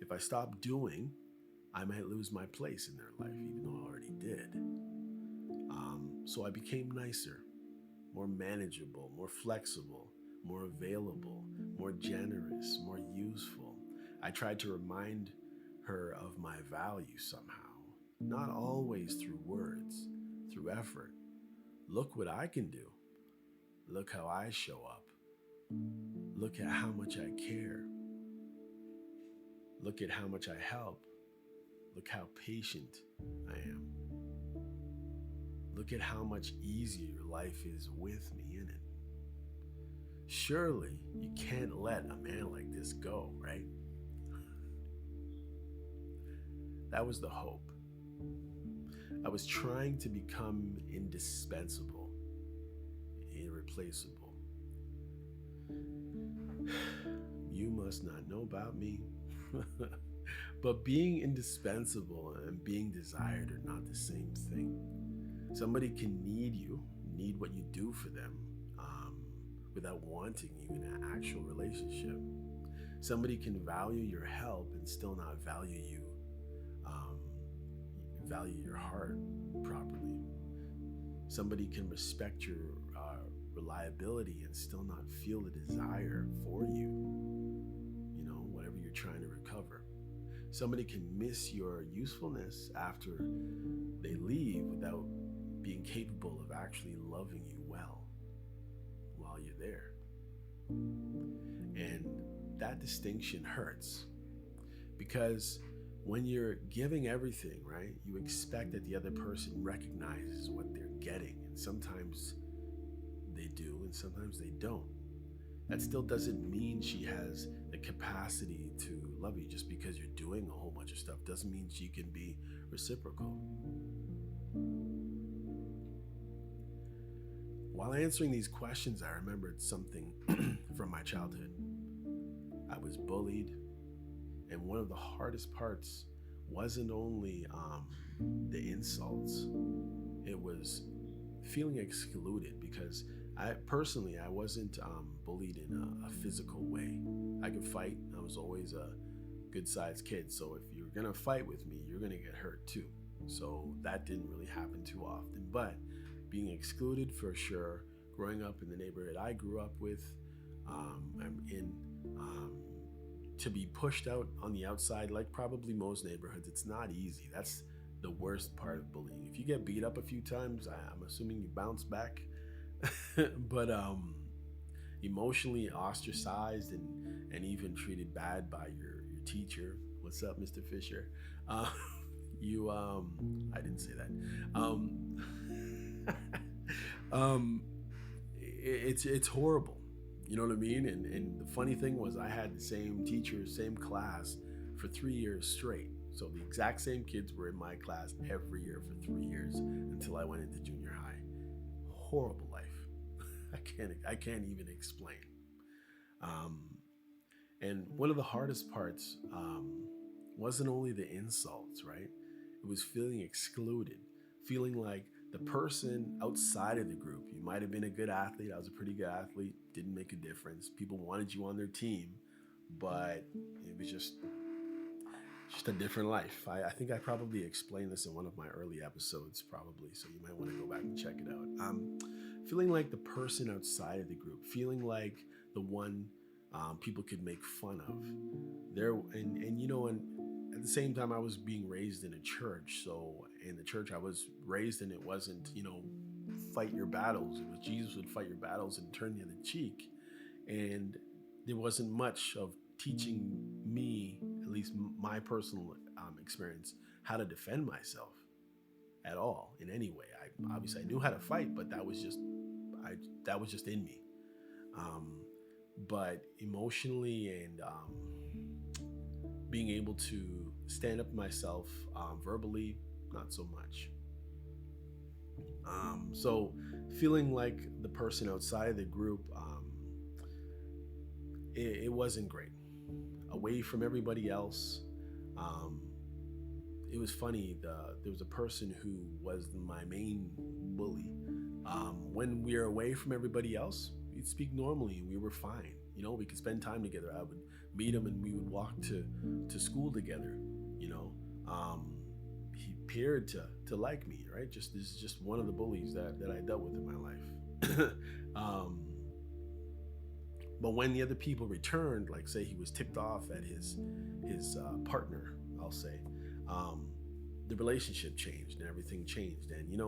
If I stopped doing, I might lose my place in their life, even though I already did. So I became nicer, more manageable, more flexible, more available, more generous, more useful. I tried to remind her of my value somehow, not always through words, through effort. Look what I can do. Look how I show up. Look at how much I care. Look at how much I help. Look how patient I am. Look at how much easier life is with me in it. Surely you can't let a man like this go, right? That was the hope. I was trying to become indispensable, irreplaceable. You must not know about me. But being indispensable and being desired are not the same thing. Somebody can need you, need what you do for them, without wanting you in an actual relationship. Somebody can value your help and still not value you, value your heart properly. Somebody can respect your reliability and still not feel the desire for you, whatever you're trying to recover. Somebody can miss your usefulness after they leave without being capable of actually loving you well while you're there. And that distinction hurts because when you're giving everything, right, you expect that the other person recognizes what they're getting. And sometimes they do and sometimes they don't. That still doesn't mean she has the capacity to love you. Just because you're doing a whole bunch of stuff doesn't mean she can be reciprocal. While answering these questions, I remembered something from my childhood. I was bullied, and one of the hardest parts wasn't only the insults, it was feeling excluded because I wasn't bullied in a physical way. I could fight. I was always a good-sized kid. So if you're going to fight with me, you're going to get hurt too. So that didn't really happen too often. But being excluded for sure, growing up in the neighborhood I grew up with, to be pushed out on the outside, like probably most neighborhoods, it's not easy. That's the worst part of bullying. If you get beat up a few times, I'm assuming you bounce back. But emotionally ostracized and even treated bad by your teacher. What's up, Mr. Fisher? I didn't say that. It's horrible. You know what I mean? And the funny thing was I had the same teacher, same class for 3 years straight. So the exact same kids were in my class every year for 3 years until I went into junior high. Horrible life. I can't even explain. And one of the hardest parts wasn't only the insults, right? It was feeling excluded, feeling like the person outside of the group. You might have been a good athlete. I was a pretty good athlete. Didn't make a difference. People wanted you on their team, but it was just a different life. I think I probably explained this in one of my early episodes, probably, so you might want to go back and check it out. Feeling like the person outside of the group, feeling like the one people could make fun of. And at the same time, I was being raised in a church. So in the church I was raised in, it wasn't, fight your battles. It was Jesus would fight your battles and turn the other cheek. And there wasn't much of teaching me, at least my personal experience, how to defend myself at all in any way. I knew how to fight, but that was just in me. But emotionally and being able to stand up for myself verbally, not so much. So feeling like the person outside of the group, it wasn't great. Away from everybody else. It was funny. There was a person who was my main bully. When we were away from everybody else, we'd speak normally and we were fine. We could spend time together. I would meet him and we would walk to school together. he appeared to like me, right? This is just one of the bullies that I dealt with in my life. But when the other people returned, like say he was ticked off at his partner, I'll say, the relationship changed and everything changed. And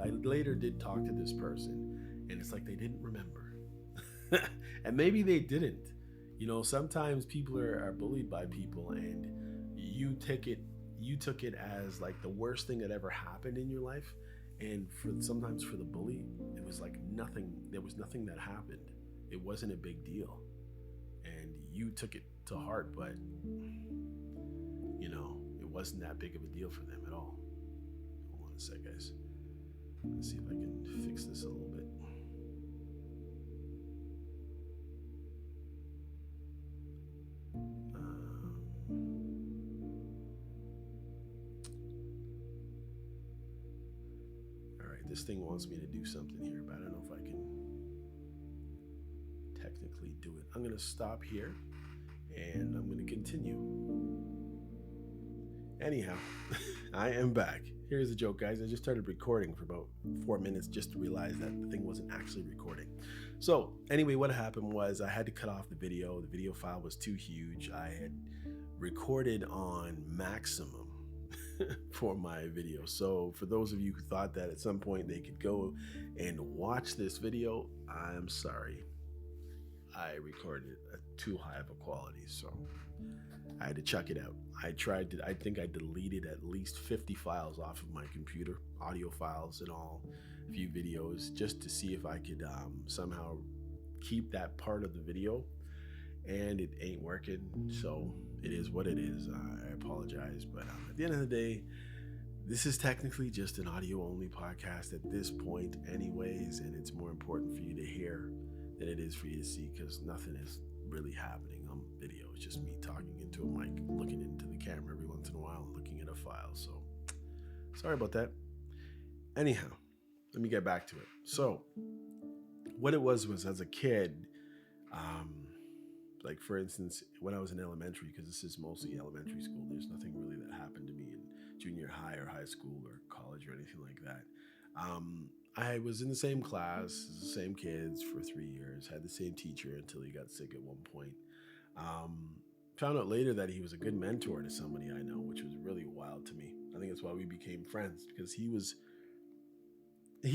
I later did talk to this person, and it's like they didn't remember, and maybe they didn't. Sometimes people are bullied by people, and you took it as like the worst thing that ever happened in your life. And sometimes for the bully, it was like nothing. There was nothing that happened. It wasn't a big deal, and you took it to heart, but it wasn't that big of a deal for them at all. Hold on a sec, guys. Let's see if I can fix this a little bit. All right, this thing wants me to do something here, but I don't know if I can technically do it. I'm going to stop here, and I'm going to continue. Anyhow, I am back. Here's the joke, guys. I just started recording for about 4 minutes just to realize that the thing wasn't actually recording. So anyway, what happened was I had to cut off the video. The video file was too huge. I had recorded on maximum for my video. So for those of you who thought that at some point they could go and watch this video, I'm sorry. I recorded it at too high of a quality, so I had to chuck it out. I think I deleted at least 50 files off of my computer, audio files and all, a few videos, just to see if I could somehow keep that part of the video, and it ain't working. So it is what it is. I apologize, but at the end of the day, this is technically just an audio only podcast at this point anyways, and it's more important for you to hear than it is for you to see, because nothing is really happening on video. It's just me talking into a mic, looking into the camera every once in a while, looking at a file. So sorry about that. Anyhow, let me get back to it. So what it was as a kid, like for instance, when I was in elementary, because this is mostly elementary school, there's nothing really that happened to me in junior high or high school or college or anything like that. I was in the same class, the same kids for 3 years, had the same teacher until he got sick at one point. Found out later that he was a good mentor to somebody I know, which was really wild to me. I think that's why we became friends, because he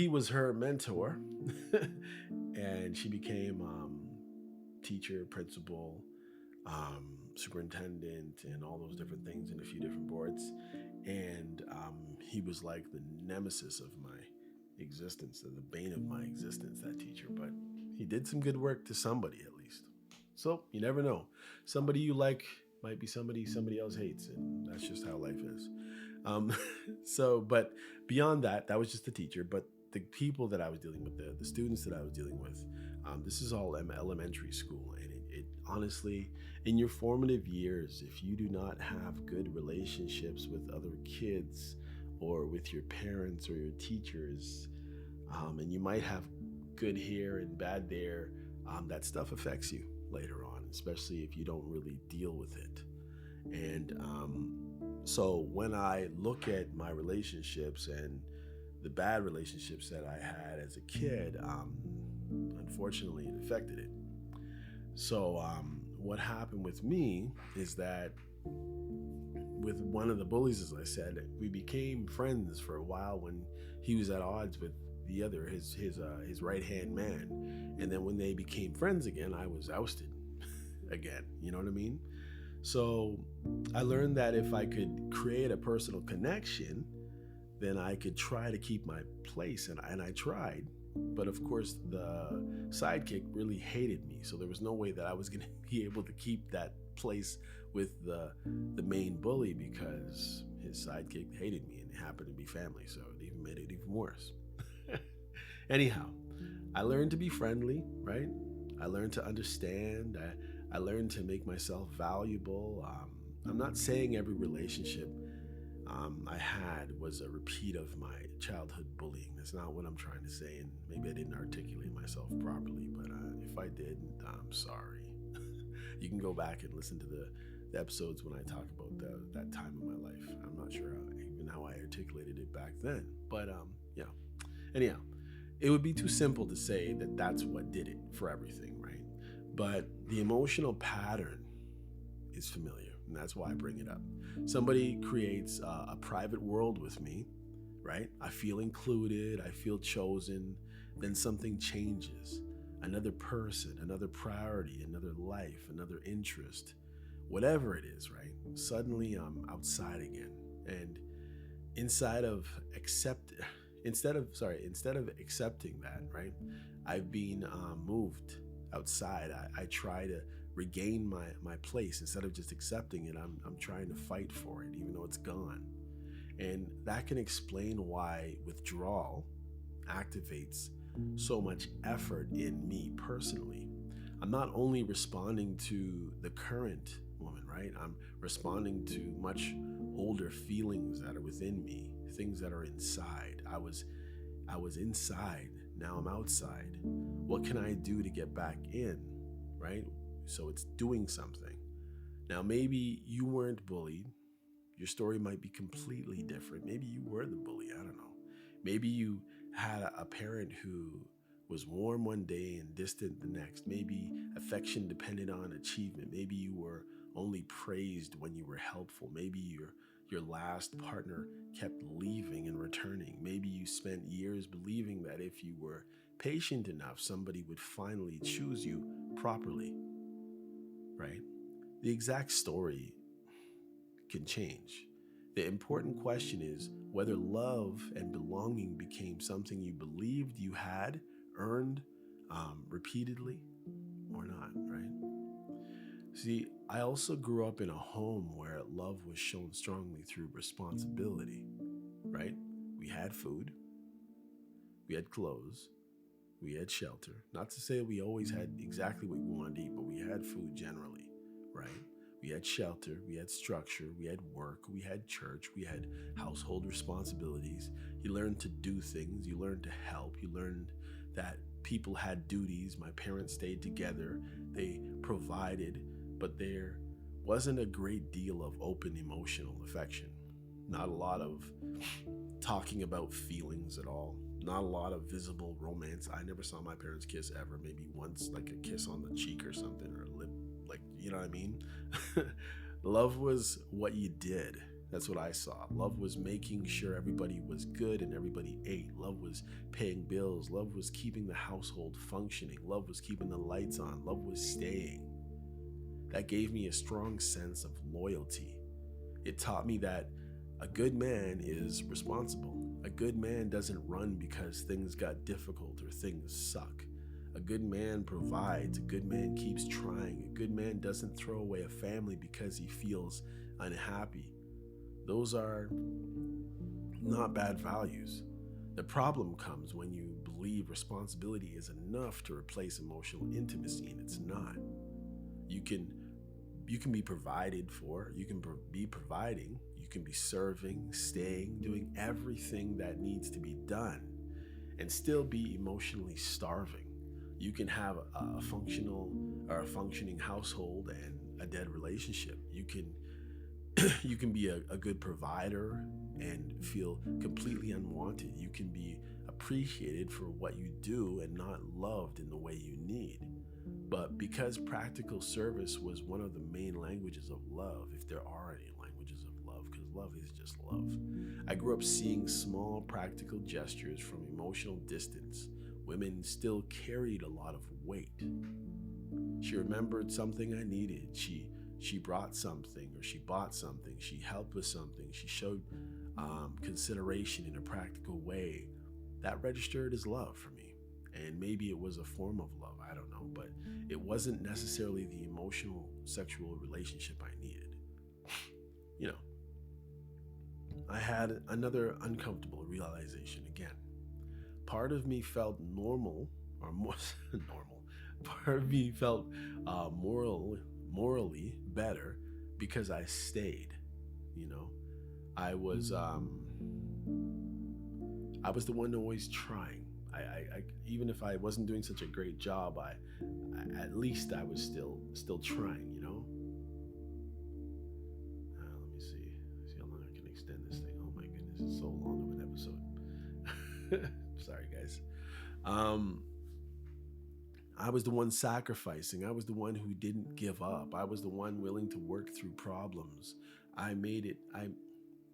was her mentor and she became teacher, principal, superintendent, and all those different things in a few different boards. And he was like the nemesis of my existence, the bane of my existence, that teacher. But he did some good work to somebody at least. So you never know. Somebody you like might be somebody else hates, and that's just how life is. But beyond that, that was just the teacher. But the people that I was dealing with, the students that I was dealing with, this is all elementary school, and it honestly, in your formative years, if you do not have good relationships with other kids or with your parents or your teachers, and you might have good here and bad there, that stuff affects you later on, especially if you don't really deal with it. And so when I look at my relationships and the bad relationships that I had as a kid, unfortunately it affected it. So what happened with me is that with one of the bullies, as I said, we became friends for a while when he was at odds with the other, his right-hand man. And then when they became friends again, I was ousted again. You know what I mean? So I learned that if I could create a personal connection, then I could try to keep my place. And I tried. But of course, the sidekick really hated me. So there was no way that I was going to be able to keep that place with the main bully, because his sidekick hated me and it happened to be family. So it even made it even worse. Anyhow, I learned to be friendly, right? I learned to understand. I learned to make myself valuable. I'm not saying every relationship I had was a repeat of my childhood bullying. That's not what I'm trying to say, and maybe I didn't articulate myself properly, but if I did, I'm sorry. You can go back and listen to the episodes when I talk about that time in my life. I'm not sure articulated it back then. But anyhow, it would be too simple to say that that's what did it for everything, right? But the emotional pattern is familiar, and that's why I bring it up. Somebody creates a private world with me, right? I feel included, I feel chosen, then something changes. Another person, another priority, another life, another interest, whatever it is, right? Suddenly I'm outside again. And instead of accepting that, right? I've been moved outside. I try to regain my place. Instead of just accepting it, I'm trying to fight for it, even though it's gone. And that can explain why withdrawal activates so much effort in me personally. I'm not only responding to the current woman, right? I'm responding to much older feelings that are within me, things that are inside. I was inside, now I'm outside. What can I do to get back in, right? So it's doing something. Now, maybe you weren't bullied. Your story might be completely different. Maybe you were the bully, I don't know. Maybe you had a parent who was warm one day and distant the next. Maybe affection depended on achievement. Maybe you were only praised when you were helpful. Maybe your last partner kept leaving and returning. Maybe you spent years believing that if you were patient enough, somebody would finally choose you properly, right? The exact story can change. The important question is whether love and belonging became something you believed you had earned repeatedly or not, right? See, I also grew up in a home where love was shown strongly through responsibility, right? We had food, we had clothes, we had shelter. Not to say we always had exactly what we wanted to eat, but we had food generally, right? We had shelter, we had structure, we had work, we had church, we had household responsibilities. You learned to do things, you learned to help, you learned that people had duties. My parents stayed together, they provided, but there wasn't a great deal of open emotional affection. Not a lot of talking about feelings at all. Not a lot of visible romance. I never saw my parents kiss ever. Maybe once, like a kiss on the cheek or something, or a lip, like, you know what I mean? Love was what you did. That's what I saw. Love was making sure everybody was good and everybody ate. Love was paying bills. Love was keeping the household functioning. Love was keeping the lights on. Love was staying. That gave me a strong sense of loyalty. It taught me that a good man is responsible. A good man doesn't run because things got difficult or things suck. A good man provides. A good man keeps trying. A good man doesn't throw away a family because he feels unhappy. Those are not bad values. The problem comes when you believe responsibility is enough to replace emotional intimacy, and it's not. You can be provided for, you can be providing, you can be serving, staying, doing everything that needs to be done and still be emotionally starving. You can have a functioning household and a dead relationship. You can be a good provider and feel completely unwanted. You can be appreciated for what you do and not loved in the way you need. But because practical service was one of the main languages of love, if there are any languages of love, because love is just love, I grew up seeing small practical gestures from emotional distance. Women still carried a lot of weight. She remembered something I needed. She brought something, or she bought something. She helped with something. She showed consideration in a practical way. That registered as love for me. And maybe it was a form of love, I don't know, but it wasn't necessarily the emotional sexual relationship I needed. You know, I had another uncomfortable realization again. Part of me felt normal, or more normal. Part of me felt morally better because I stayed. You know, I was the one always trying. I even if I wasn't doing such a great job, I at least I was still trying, you know. Let me see how long I can extend this thing. Oh my goodness, it's so long Sorry, guys. Um, I was the one sacrificing. I was the one who didn't give up. I was the one willing to work through problems. I made it.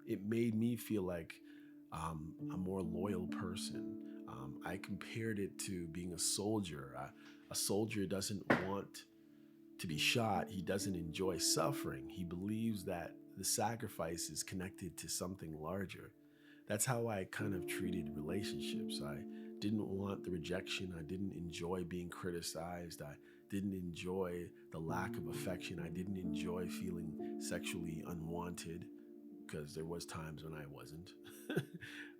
It made me feel like a more loyal person. I compared it to being a soldier. A soldier doesn't want to be shot. He doesn't enjoy suffering. He believes that the sacrifice is connected to something larger. That's how I kind of treated relationships. I didn't want the rejection. I didn't enjoy being criticized. I didn't enjoy the lack of affection. I didn't enjoy feeling sexually unwanted, because there was times when I wasn't.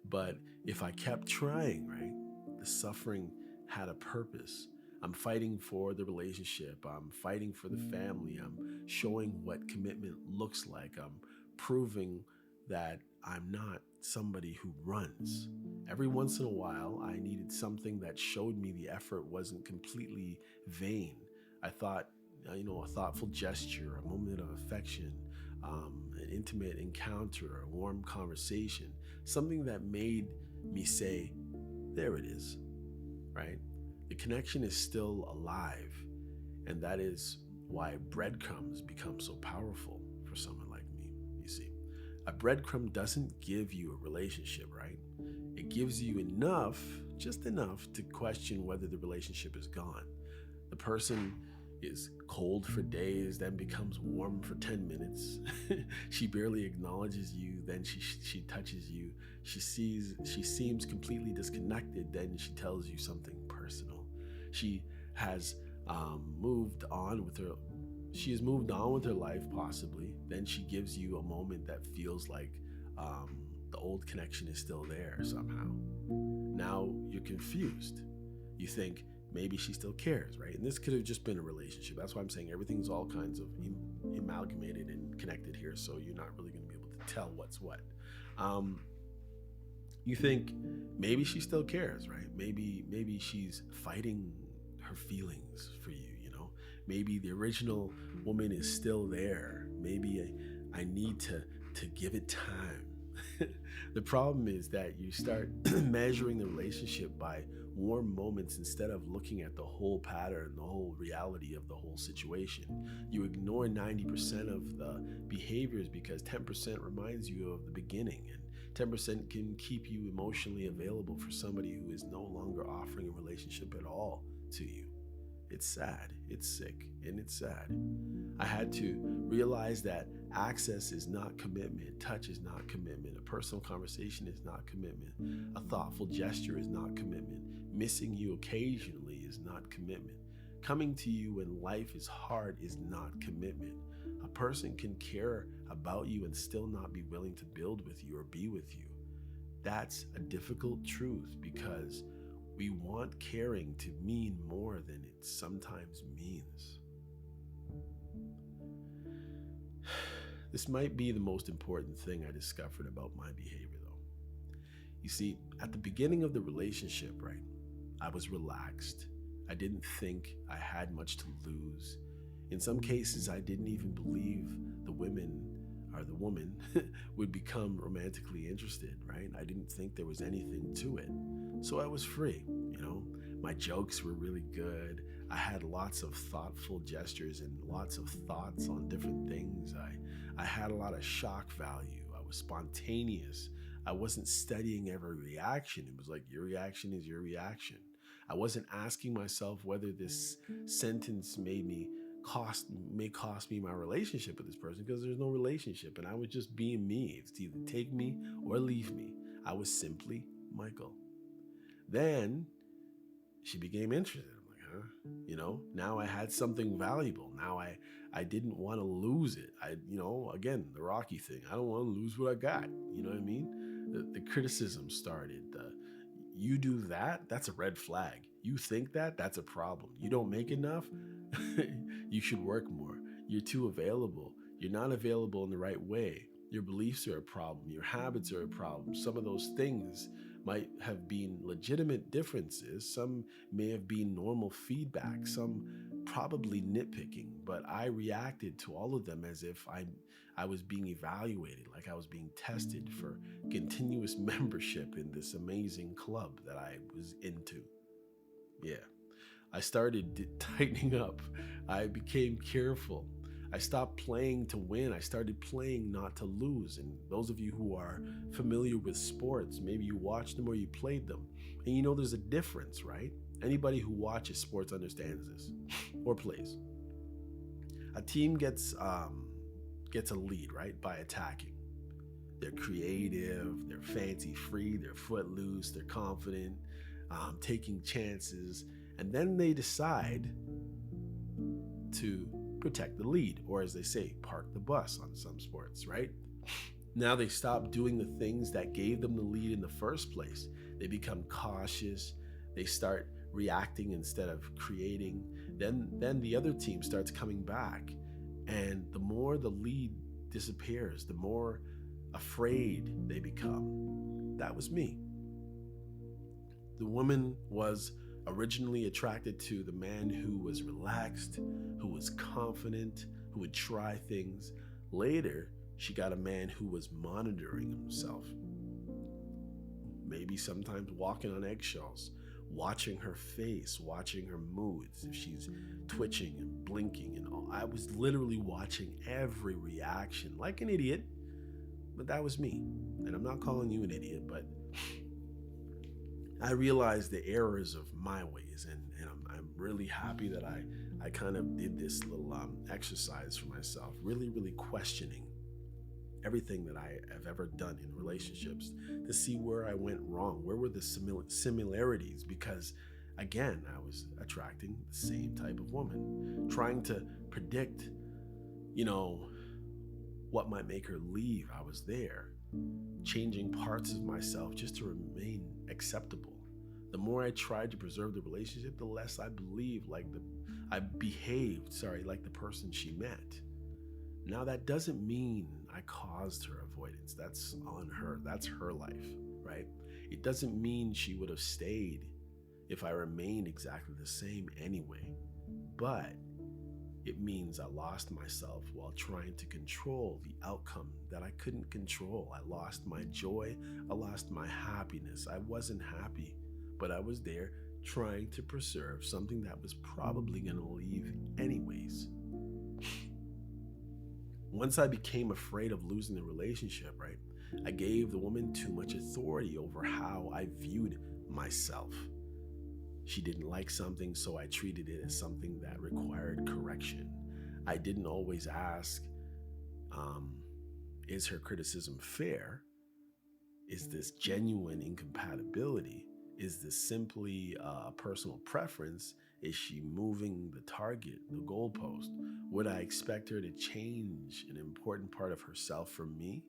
But if I kept trying, right, the suffering had a purpose. I'm fighting for the relationship. I'm fighting for the family. I'm showing what commitment looks like. I'm proving that I'm not somebody who runs. Every once in a while, I needed something that showed me the effort wasn't completely vain. I thought, a thoughtful gesture, a moment of affection, an intimate encounter, a warm conversation, something that made me say, there it is, right? The connection is still alive. And that is why breadcrumbs become so powerful for someone like me. You see, a breadcrumb doesn't give you a relationship, right? It gives you enough, just enough, to question whether the relationship is gone. The person is cold for days, then becomes warm for 10 minutes. She barely acknowledges you, then she touches you. She seems completely disconnected, then she tells you something personal. She has moved on with her life, possibly. Then she gives you a moment that feels like the old connection is still there somehow. Now you're confused. You think, maybe she still cares, right? And this could have just been a relationship. That's why I'm saying everything's all kinds of amalgamated and connected here, so you're not really going to be able to tell what's what. You think maybe she still cares, right? Maybe she's fighting her feelings for you, Maybe the original woman is still there. Maybe I need to give it time. The problem is that you start measuring the relationship by warm moments instead of looking at the whole pattern, the whole reality of the whole situation. You ignore 90% of the behaviors because 10% reminds you of the beginning, and 10% can keep you emotionally available for somebody who is no longer offering a relationship at all to you. It's sad, it's sick, and it's sad. I had to realize that access is not commitment, touch is not commitment, a personal conversation is not commitment, a thoughtful gesture is not commitment, missing you occasionally is not commitment, coming to you when life is hard is not commitment. A person can care about you and still not be willing to build with you or be with you. That's a difficult truth because we want caring to mean more than it sometimes means. This might be the most important thing I discovered about my behavior, though. You see, at the beginning of the relationship, right, I was relaxed. I didn't think I had much to lose. In some cases, I didn't even believe the woman would become romantically interested, right? I didn't think there was anything to it. So I was free, My jokes were really good. I had lots of thoughtful gestures and lots of thoughts on different things. I had a lot of shock value. I was spontaneous. I wasn't studying every reaction. It was like, your reaction is your reaction. I wasn't asking myself whether this sentence may cost me my relationship with this person, because there's no relationship, and I was just being me. It's either take me or leave me. I was simply Michael. Then she became interested. I'm like, now I had something valuable. Now I didn't want to lose it. Again, the Rocky thing. I don't want to lose what I got. You know what I mean? The criticism started. You do that, that's a red flag. You think that's a problem. You don't make enough, you should work more. You're too available. You're not available in the right way. Your beliefs are a problem. Your habits are a problem. Some of those things might have been legitimate differences. Some may have been normal feedback. Some probably nitpicking, but I reacted to all of them as if I was being evaluated, like I was being tested for continuous membership in this amazing club that I was into. Yeah. I started tightening up. I became careful. I stopped playing to win. I started playing not to lose. And those of you who are familiar with sports, maybe you watched them or you played them. And you know there's a difference, right? Anybody who watches sports understands this or plays. A team gets a lead, right, by attacking. They're creative, they're fancy free, they're footloose, they're confident, taking chances, and then they decide to protect the lead, or as they say, park the bus on some sports, right? Now they stop doing the things that gave them the lead in the first place. They become cautious. They start reacting instead of creating. Then the other team starts coming back, and the more the lead disappears, the more afraid they become. That was me. The woman was originally attracted to the man who was relaxed, who was confident, who would try things. Later, she got a man who was monitoring himself. Maybe sometimes walking on eggshells, watching her face, watching her moods, if she's twitching and blinking and all. I was literally watching every reaction like an idiot, but that was me. And I'm not calling you an idiot, but I realized the errors of my ways, and I'm really happy that I kind of did this little exercise for myself, really questioning everything that I have ever done in relationships to see where I went wrong, where were the similarities, because again, I was attracting the same type of woman, trying to predict, what might make her leave. I was there, changing parts of myself just to remain acceptable. The more I tried to preserve the relationship, the less I behaved like the person she met. Now that doesn't mean I caused her avoidance. That's on her. That's her life, right? It doesn't mean she would have stayed if I remained exactly the same anyway. But it means I lost myself while trying to control the outcome that I couldn't control. I lost my joy. I lost my happiness. I wasn't happy, but I was there trying to preserve something that was probably going to leave anyways. Once I became afraid of losing the relationship, right, I gave the woman too much authority over how I viewed myself. She didn't like something, so I treated it as something that required correction. I didn't always ask, is her criticism fair? Is this genuine incompatibility? Is this simply a personal preference? Is she moving the target, the goalpost? Would I expect her to change an important part of herself for me?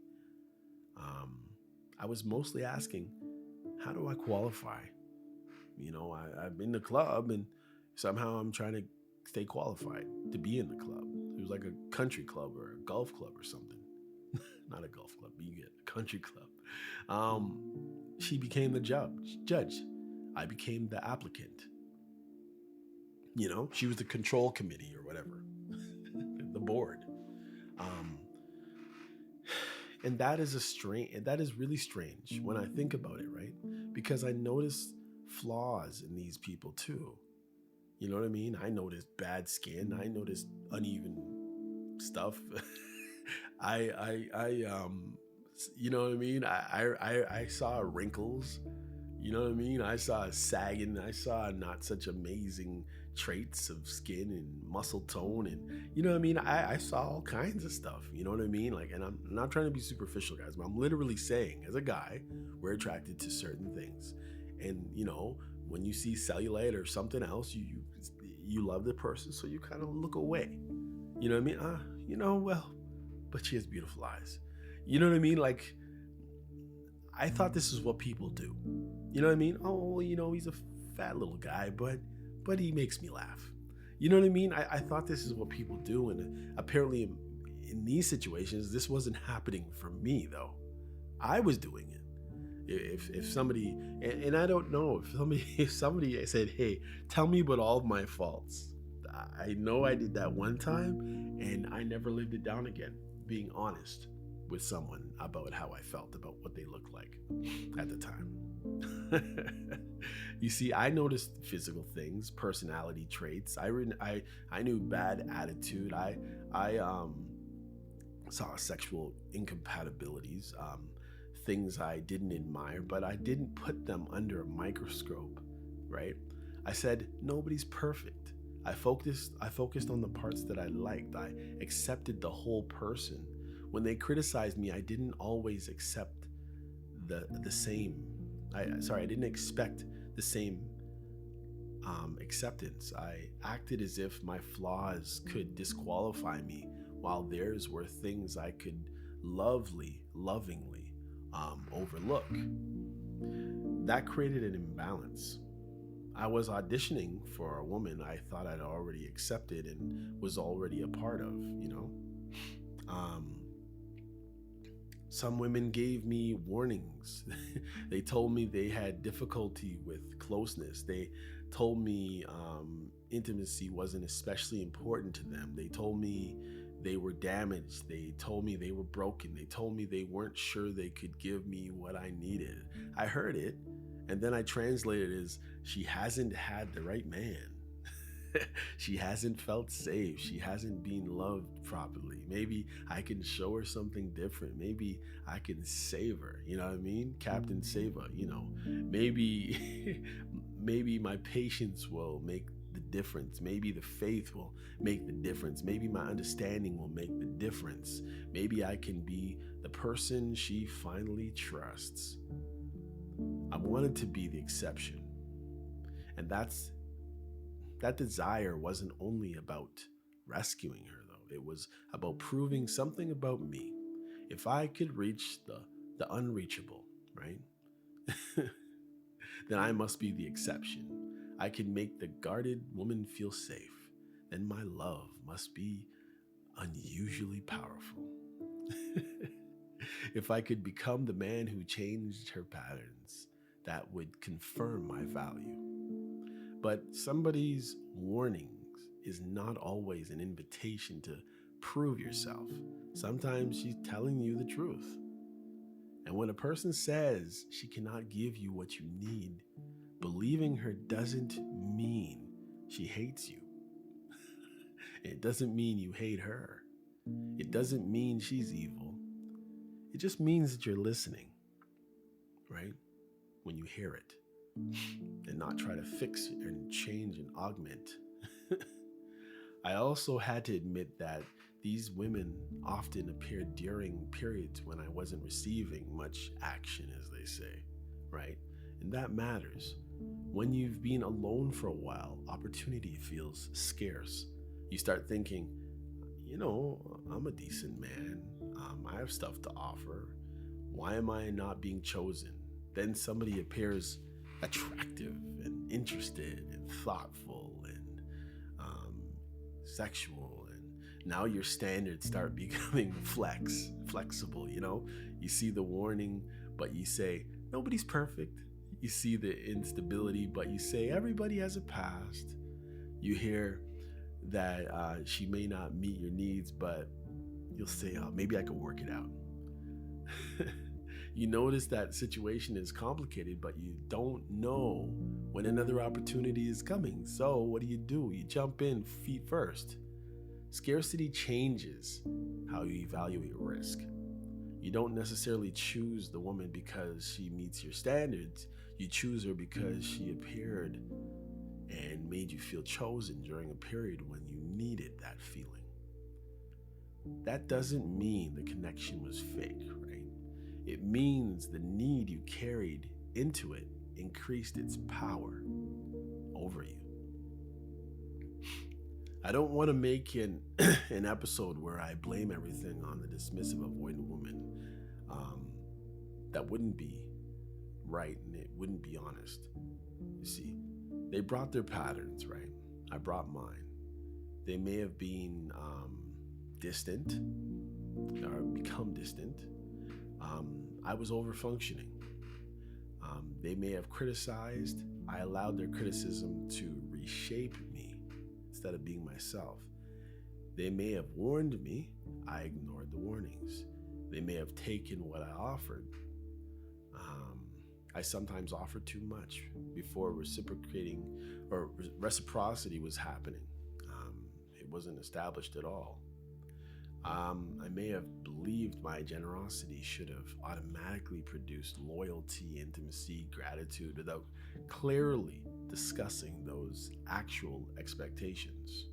I was mostly asking, how do I qualify? I'm in the club and somehow I'm trying to stay qualified to be in the club. It was like a country club or a golf club or something. Not a golf club, but you get a country club. She became the judge. I became the applicant. She was the control committee or whatever, the board. And that is really strange when I think about it, right? Because I notice flaws in these people too. You know what I mean? I noticed bad skin. I noticed uneven stuff. You know what I mean? I saw wrinkles. You know what I mean? I saw sagging. I saw not such amazing traits of skin and muscle tone, and you know what I mean? I saw all kinds of stuff. You know what I mean? And I'm not trying to be superficial, guys, but I'm literally saying, as a guy, we're attracted to certain things. And when you see cellulite or something else, you love the person, so you kind of look away. You know what I mean? Well, but she has beautiful eyes. You know what I mean? I thought this is what people do. You know what I mean? Oh, he's a fat little guy, but he makes me laugh. You know what I mean? I thought this is what people do, and apparently in these situations, this wasn't happening for me, though. I was doing it. If somebody, and I don't know, if somebody said, hey, tell me about all of my faults, I know I did that one time, and I never lived it down again. Being honest with someone about how I felt about what they looked like at the time. You see, I noticed physical things, personality traits. I knew bad attitude. I saw sexual incompatibilities, things I didn't admire, but I didn't put them under a microscope, right? I said nobody's perfect. I focused on the parts that I liked. I accepted the whole person. When they criticized me, I didn't always accept the same. I didn't expect the same acceptance. I acted as if my flaws could disqualify me, while theirs were things I could lovingly overlook. That created an imbalance. I was auditioning for a woman I thought I'd already accepted and was already a part of, Some women gave me warnings. They told me they had difficulty with closeness. They told me intimacy wasn't especially important to them. They told me they were damaged. They told me they were broken. They told me they weren't sure they could give me what I needed. I heard it, and then I translated it as, she hasn't had the right man. She hasn't felt safe. She hasn't been loved properly. Maybe I can show her something different. Maybe I can save her. You know what I mean? Captain Save Her, Maybe maybe my patience will make the difference. Maybe the faith will make the difference. Maybe my understanding will make the difference. Maybe I can be the person she finally trusts. I wanted to be the exception. And that desire wasn't only about rescuing her, though. It was about proving something about me. If I could reach the unreachable, right? Then I must be the exception. I can make the guarded woman feel safe. Then my love must be unusually powerful. If I could become the man who changed her patterns, that would confirm my value. But somebody's warnings is not always an invitation to prove yourself. Sometimes she's telling you the truth. And when a person says she cannot give you what you need, believing her doesn't mean she hates you. It doesn't mean you hate her. It doesn't mean she's evil. It just means that you're listening, right? When you hear it. And not try to fix it and change and augment. I also had to admit that these women often appeared during periods when I wasn't receiving much action, as they say, right? And that matters. When you've been alone for a while, opportunity feels scarce. You start thinking, I'm a decent man. I have stuff to offer. Why am I not being chosen? Then somebody appears attractive and interested and thoughtful and sexual, and now your standards start becoming flexible. You see the warning, but you say nobody's perfect. You see the instability, but you say everybody has a past. You hear that she may not meet your needs, but you'll say, maybe I could work it out. You notice that situation is complicated, but you don't know when another opportunity is coming. So what do? You jump in feet first. Scarcity changes how you evaluate risk. You don't necessarily choose the woman because she meets your standards. You choose her because she appeared and made you feel chosen during a period when you needed that feeling. That doesn't mean the connection was fake, right? It means the need you carried into it increased its power over you. I don't want to make an episode where I blame everything on the dismissive, avoidant woman. That wouldn't be right, and it wouldn't be honest. You see, they brought their patterns, right? I brought mine. They may have been distant or become distant. I was overfunctioning. They may have criticized. I allowed their criticism to reshape me. instead of being myself. They may have warned me, I ignored the warnings. They may have taken what I offered. I sometimes offered too much before reciprocating or reciprocity was happening. It wasn't established at all. I may have believed my generosity should have automatically produced loyalty, intimacy, gratitude without clearly discussing those actual expectations.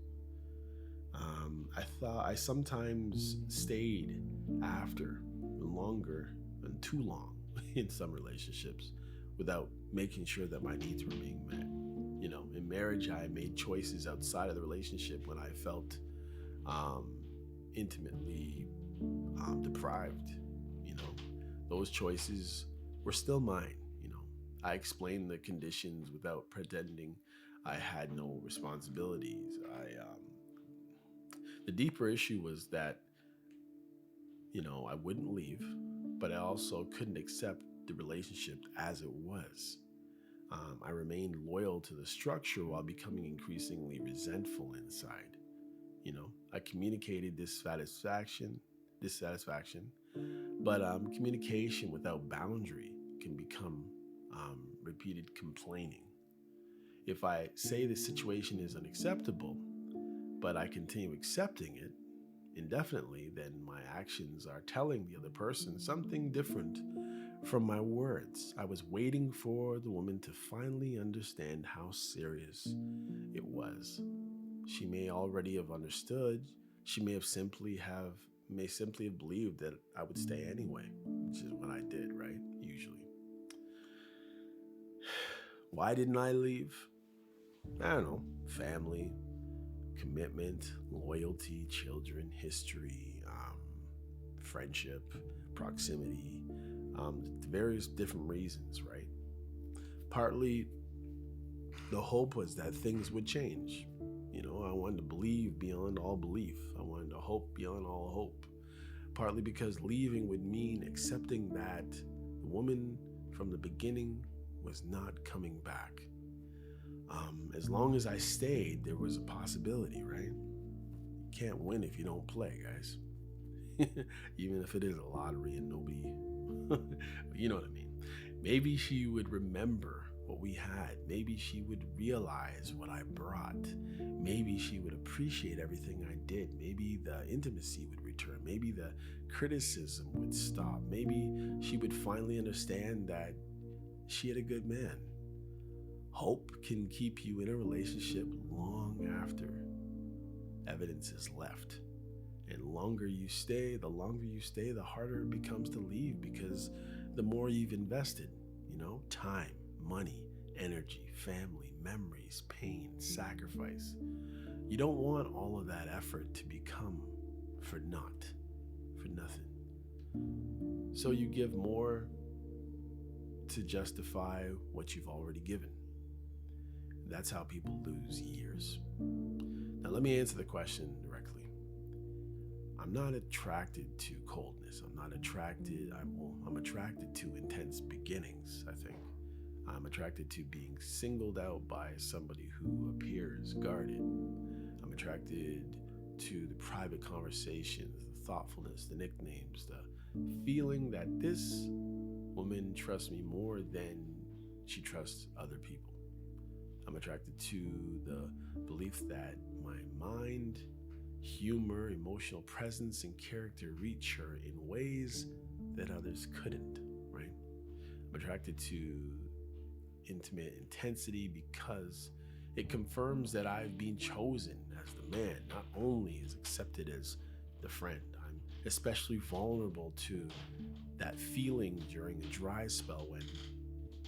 I sometimes stayed after longer and too long in some relationships without making sure that my needs were being met. In marriage, I made choices outside of the relationship when I felt intimately deprived. Those choices were still mine. I explained the conditions without pretending I had no responsibilities. The deeper issue was that, I wouldn't leave, but I also couldn't accept the relationship as it was. I remained loyal to the structure while becoming increasingly resentful inside. I communicated dissatisfaction, but communication without boundary can become repeated complaining. If I say the situation is unacceptable, but I continue accepting it indefinitely, then my actions are telling the other person something different from my words. I was waiting for the woman to finally understand how serious it was. She may already have understood. She may simply have believed that I would stay anyway, which is what I did, right? Usually. Why didn't I leave? I don't know. Family, commitment, loyalty, children, history, friendship, proximity, various different reasons, right? Partly, the hope was that things would change. I wanted to believe beyond all belief. I wanted to hope beyond all hope. Partly because leaving would mean accepting that the woman from the beginning was not coming back. As long as I stayed, there was a possibility, right? You can't win if you don't play, guys. Even if it is a lottery and nobody, you know what I mean? Maybe she would remember what we had. Maybe she would realize what I brought. Maybe she would appreciate everything I did. Maybe the intimacy would return. Maybe the criticism would stop. Maybe she would finally understand that she had a good man. Hope can keep you in a relationship long after evidence is left. And the longer you stay, the harder it becomes to leave, because the more you've invested, time, money, energy, family, memories, pain, sacrifice. You don't want all of that effort to become for nothing. So you give more to justify what you've already given. That's how people lose years. Now let me answer the question directly. I'm not attracted to coldness. I'm attracted to intense beginnings, I think. I'm attracted to being singled out by somebody who appears guarded. I'm attracted to the private conversations, the thoughtfulness, the nicknames, the feeling that this woman trusts me more than she trusts other people. I'm attracted to the belief that my mind, humor, emotional presence, and character reach her in ways that others couldn't, right? I'm attracted to intimate intensity because it confirms that I've been chosen as the man, not only is accepted as the friend. I'm especially vulnerable to that feeling during a dry spell when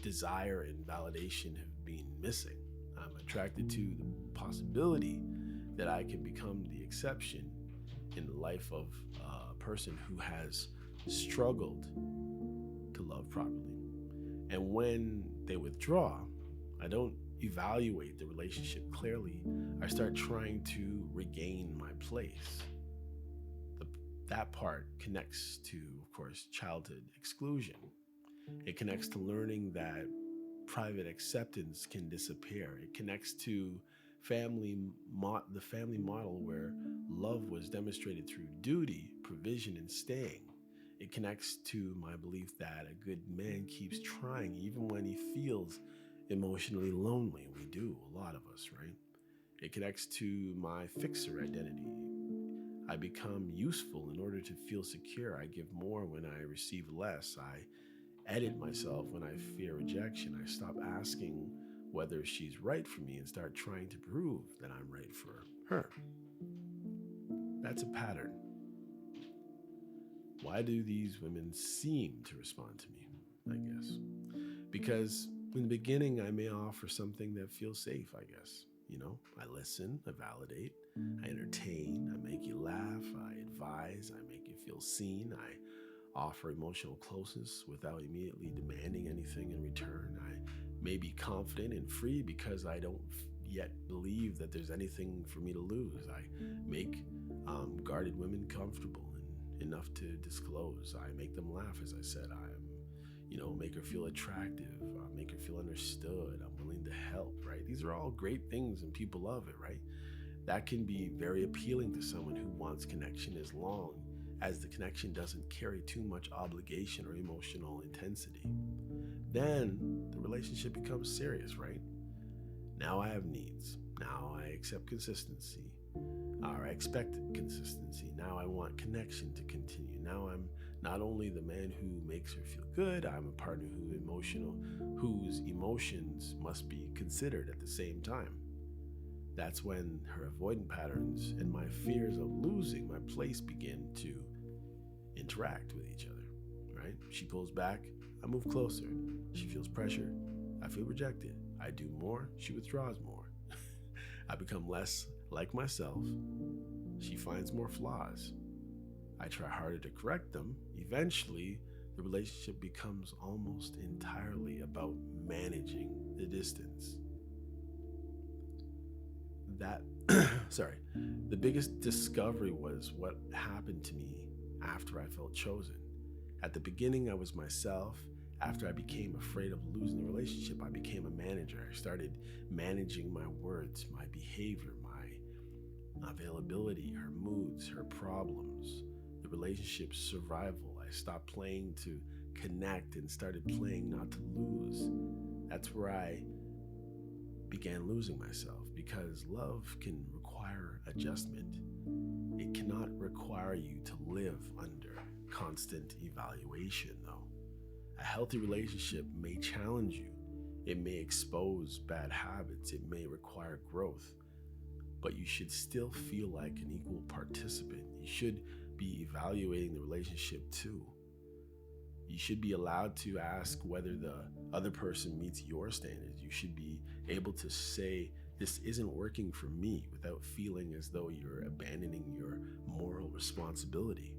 desire and validation have been missing. I'm attracted to the possibility that I can become the exception in the life of a person who has struggled to love properly. And when they withdraw, I don't evaluate the relationship clearly. I start trying to regain my place. That part connects to, of course, childhood exclusion. It connects to learning that private acceptance can disappear. It connects to the family model where love was demonstrated through duty, provision, and staying. It connects to my belief that a good man keeps trying even when he feels emotionally lonely. We do, a lot of us, right? It connects to my fixer identity. I become useful in order to feel secure. I give more when I receive less. I edit myself when I fear rejection. I stop asking whether she's right for me and start trying to prove that I'm right for her. That's a pattern. Why do these women seem to respond to me? I guess because in the beginning I may offer something that feels safe, I guess. I listen, I validate, I entertain, I make you laugh, I advise, I make you feel seen, I offer emotional closeness without immediately demanding anything in return. I may be confident and free because I don't yet believe that there's anything for me to lose. I make guarded women comfortable and enough to disclose. I make them laugh, as I said. Make her feel attractive, make her feel understood. I'm willing to help, right? These are all great things and people love it, right? That can be very appealing to someone who wants connection as long as the connection doesn't carry too much obligation or emotional intensity. Then the relationship becomes serious, right? Now I have needs. Now I accept consistency. Or I expect consistency. Now I want connection to continue. Now I'm not only the man who makes her feel good, I'm a partner whose emotions must be considered at the same time. That's when her avoidant patterns and my fears of losing my place begin to interact with each other, right? She pulls back, I move closer. She feels pressure, I feel rejected. I do more, she withdraws more. I become less like myself. She finds more flaws. I try harder to correct them. Eventually, the relationship becomes almost entirely about managing the distance. The biggest discovery was what happened to me after I felt chosen. At the beginning, I was myself. After I became afraid of losing the relationship, I became a manager. I started managing my words, my behavior, my availability, her moods, her problems, the relationship's survival. I stopped playing to connect and started playing not to lose. That's where I began losing myself, because love can require adjustment. It cannot require you to live under constant evaluation, though. A healthy relationship may challenge you. It may expose bad habits. It may require growth. But you should still feel like an equal participant. You should be evaluating the relationship too. You should be allowed to ask whether the other person meets your standards. You should be able to say, this isn't working for me, without feeling as though you're abandoning your moral responsibility.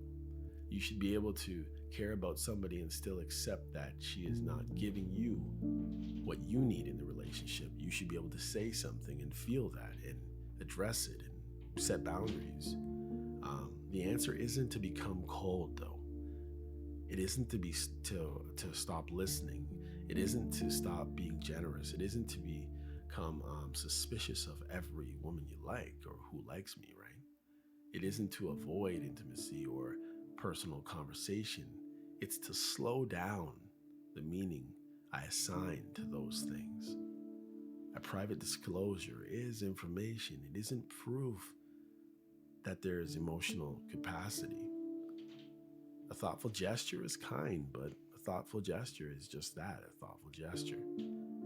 You should be able to care about somebody and still accept that she is not giving you what you need in the relationship. You should be able to say something and feel that and address it and set boundaries. The answer isn't to become cold, though. It isn't to stop listening. It isn't to stop being generous. It isn't to become suspicious of every woman you like or who likes me, right? It isn't to avoid intimacy or personal conversation. It's to slow down the meaning I assign to those things. A private disclosure is information. It isn't proof that there is emotional capacity. A thoughtful gesture is kind, but a thoughtful gesture is just that, a thoughtful gesture.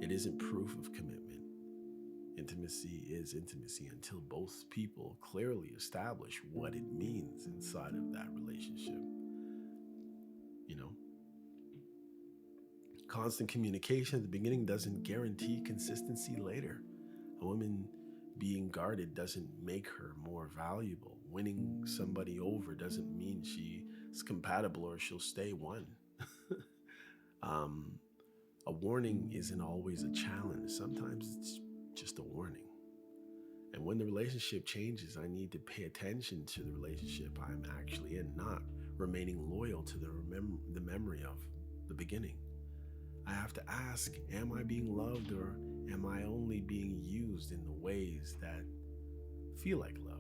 It isn't proof of commitment. Intimacy is intimacy until both people clearly establish what it means inside of that relationship. Constant communication at the beginning doesn't guarantee consistency later. A woman being guarded doesn't make her more valuable. Winning somebody over doesn't mean she's compatible or she'll stay one. A warning isn't always a challenge. Sometimes it's just a warning. And when the relationship changes, I need to pay attention to the relationship I'm actually in, not remaining loyal to the memory of the beginning. I have to ask, am I being loved, or am I only being used in the ways that feel like love?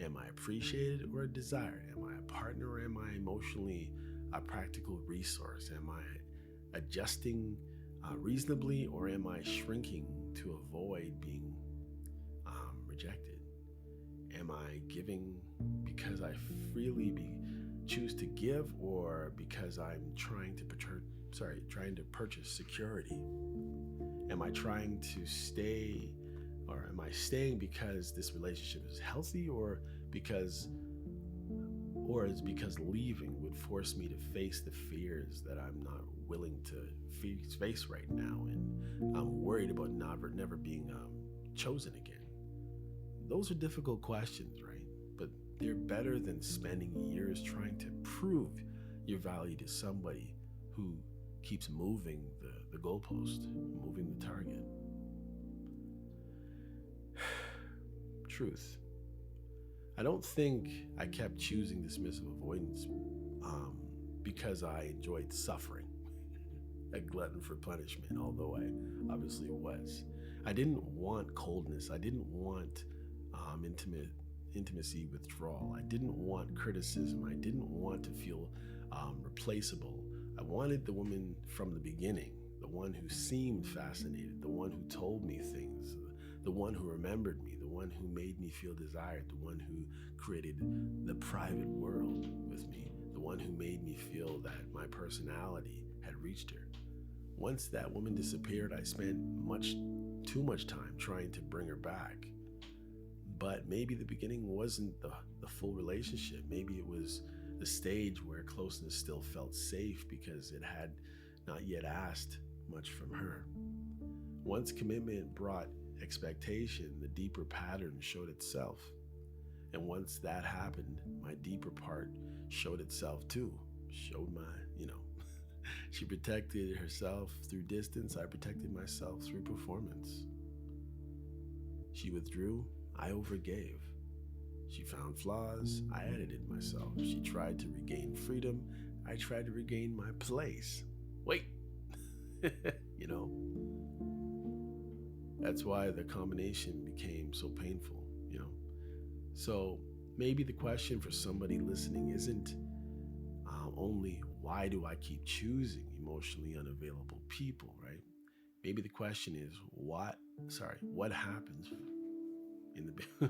Am I appreciated or desired? Am I a partner, or am I emotionally a practical resource? Am I adjusting reasonably, or am I shrinking to avoid being rejected? Am I giving because I choose to give, or because I'm trying to purchase security? Am I trying to stay, or am I staying because this relationship is healthy, or is because leaving would force me to face the fears that I'm not willing to face right now, and I'm worried about never being chosen again? Those are difficult questions, right? But they're better than spending years trying to prove your value to somebody who keeps moving the goalpost, moving the target. Truth. I don't think I kept choosing dismissive avoidance because I enjoyed suffering, a glutton for punishment, although I obviously was. I didn't want coldness. I didn't want intimacy withdrawal. I didn't want criticism. I didn't want to feel replaceable. I wanted the woman from the beginning, the one who seemed fascinated, the one who told me things, the one who remembered me, the one who made me feel desired, the one who created the private world with me, the one who made me feel that my personality had reached her. Once that woman disappeared, I spent too much time trying to bring her back. But maybe the beginning wasn't the full relationship. Maybe it was the stage where closeness still felt safe because it had not yet asked much from her. Once commitment brought expectation, the deeper pattern showed itself. And once that happened, my deeper part showed itself too. She protected herself through distance. I protected myself through performance. She withdrew. I overgave. She found flaws. I edited myself. She tried to regain freedom. I tried to regain my place. Wait. That's why the combination became so painful, So maybe the question for somebody listening isn't only why do I keep choosing emotionally unavailable people, right? Maybe the question is what happens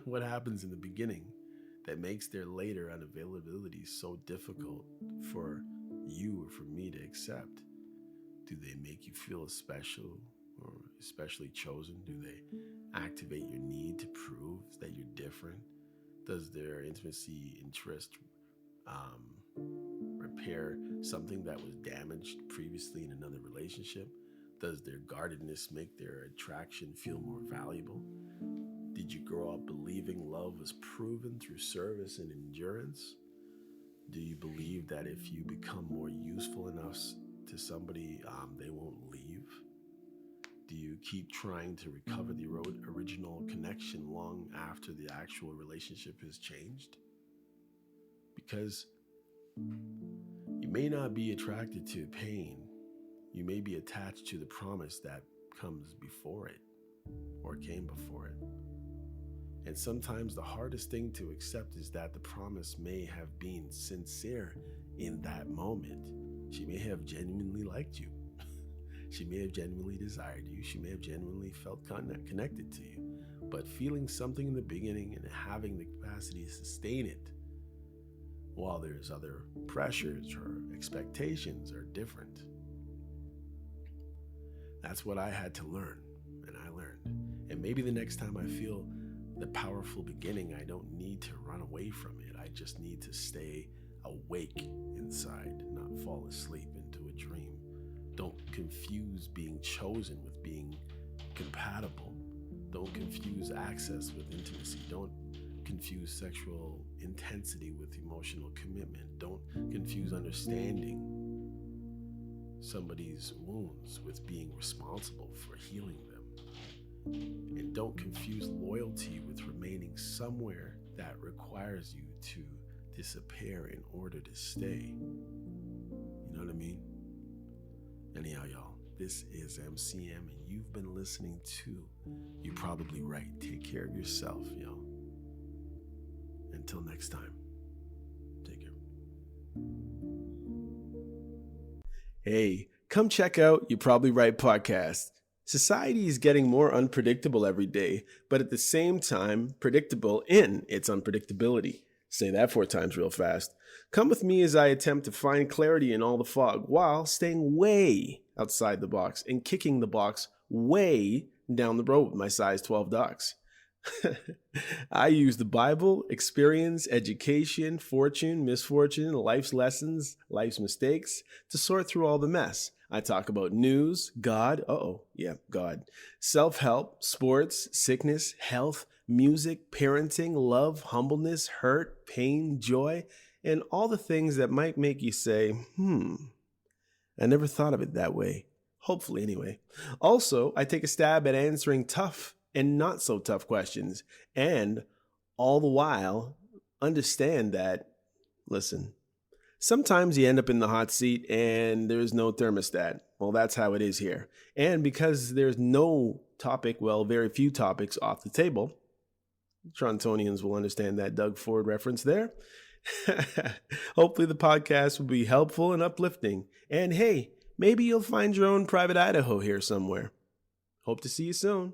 what happens in the beginning that makes their later unavailability so difficult for you or for me to accept? Do they make you feel special or especially chosen? Do they activate your need to prove that you're different? Does their intimacy interest repair something that was damaged previously in another relationship? Does their guardedness make their attraction feel more valuable? Did you grow up believing love was proven through service and endurance? Do you believe that if you become more useful enough to somebody, they won't leave? Do you keep trying to recover the original connection long after the actual relationship has changed? Because you may not be attracted to pain. You may be attached to the promise that comes before it or came before it. And sometimes the hardest thing to accept is that the promise may have been sincere in that moment. She may have genuinely liked you. She may have genuinely desired you. She may have genuinely felt connected to you. But feeling something in the beginning and having the capacity to sustain it while there's other pressures or expectations are different. That's what I had to learn, and I learned. And maybe the next time I feel the powerful beginning, I don't need to run away from it. I just need to stay awake inside, not fall asleep into a dream. Don't confuse being chosen with being compatible. Don't confuse access with intimacy. Don't confuse sexual intensity with emotional commitment. Don't confuse understanding somebody's wounds with being responsible for healing them. And don't confuse loyalty with remaining somewhere that requires you to disappear in order to stay. You know what I mean? Anyhow, y'all, This is MCM, and you've been listening to You're Probably Right. Take care of yourself, yo. Until next time, take care. Hey, come check out You're Probably Right podcast. Society is getting more unpredictable every day, but at the same time, predictable in its unpredictability. Say that 4 times real fast. Come with me as I attempt to find clarity in all the fog while staying way outside the box and kicking the box way down the road with my size 12 ducks. I use the Bible, experience, education, fortune, misfortune, life's lessons, life's mistakes to sort through all the mess. I talk about news, God, God, self-help, sports, sickness, health, music, parenting, love, humbleness, hurt, pain, joy, and all the things that might make you say, I never thought of it that way. Hopefully, anyway. Also, I take a stab at answering tough and not so tough questions, and all the while understand that, listen, sometimes you end up in the hot seat and there's no thermostat. Well, that's how it is here. And because there's no topic, very few topics off the table, Torontonians will understand that Doug Ford reference there. Hopefully the podcast will be helpful and uplifting. And hey, maybe you'll find your own private Idaho here somewhere. Hope to see you soon.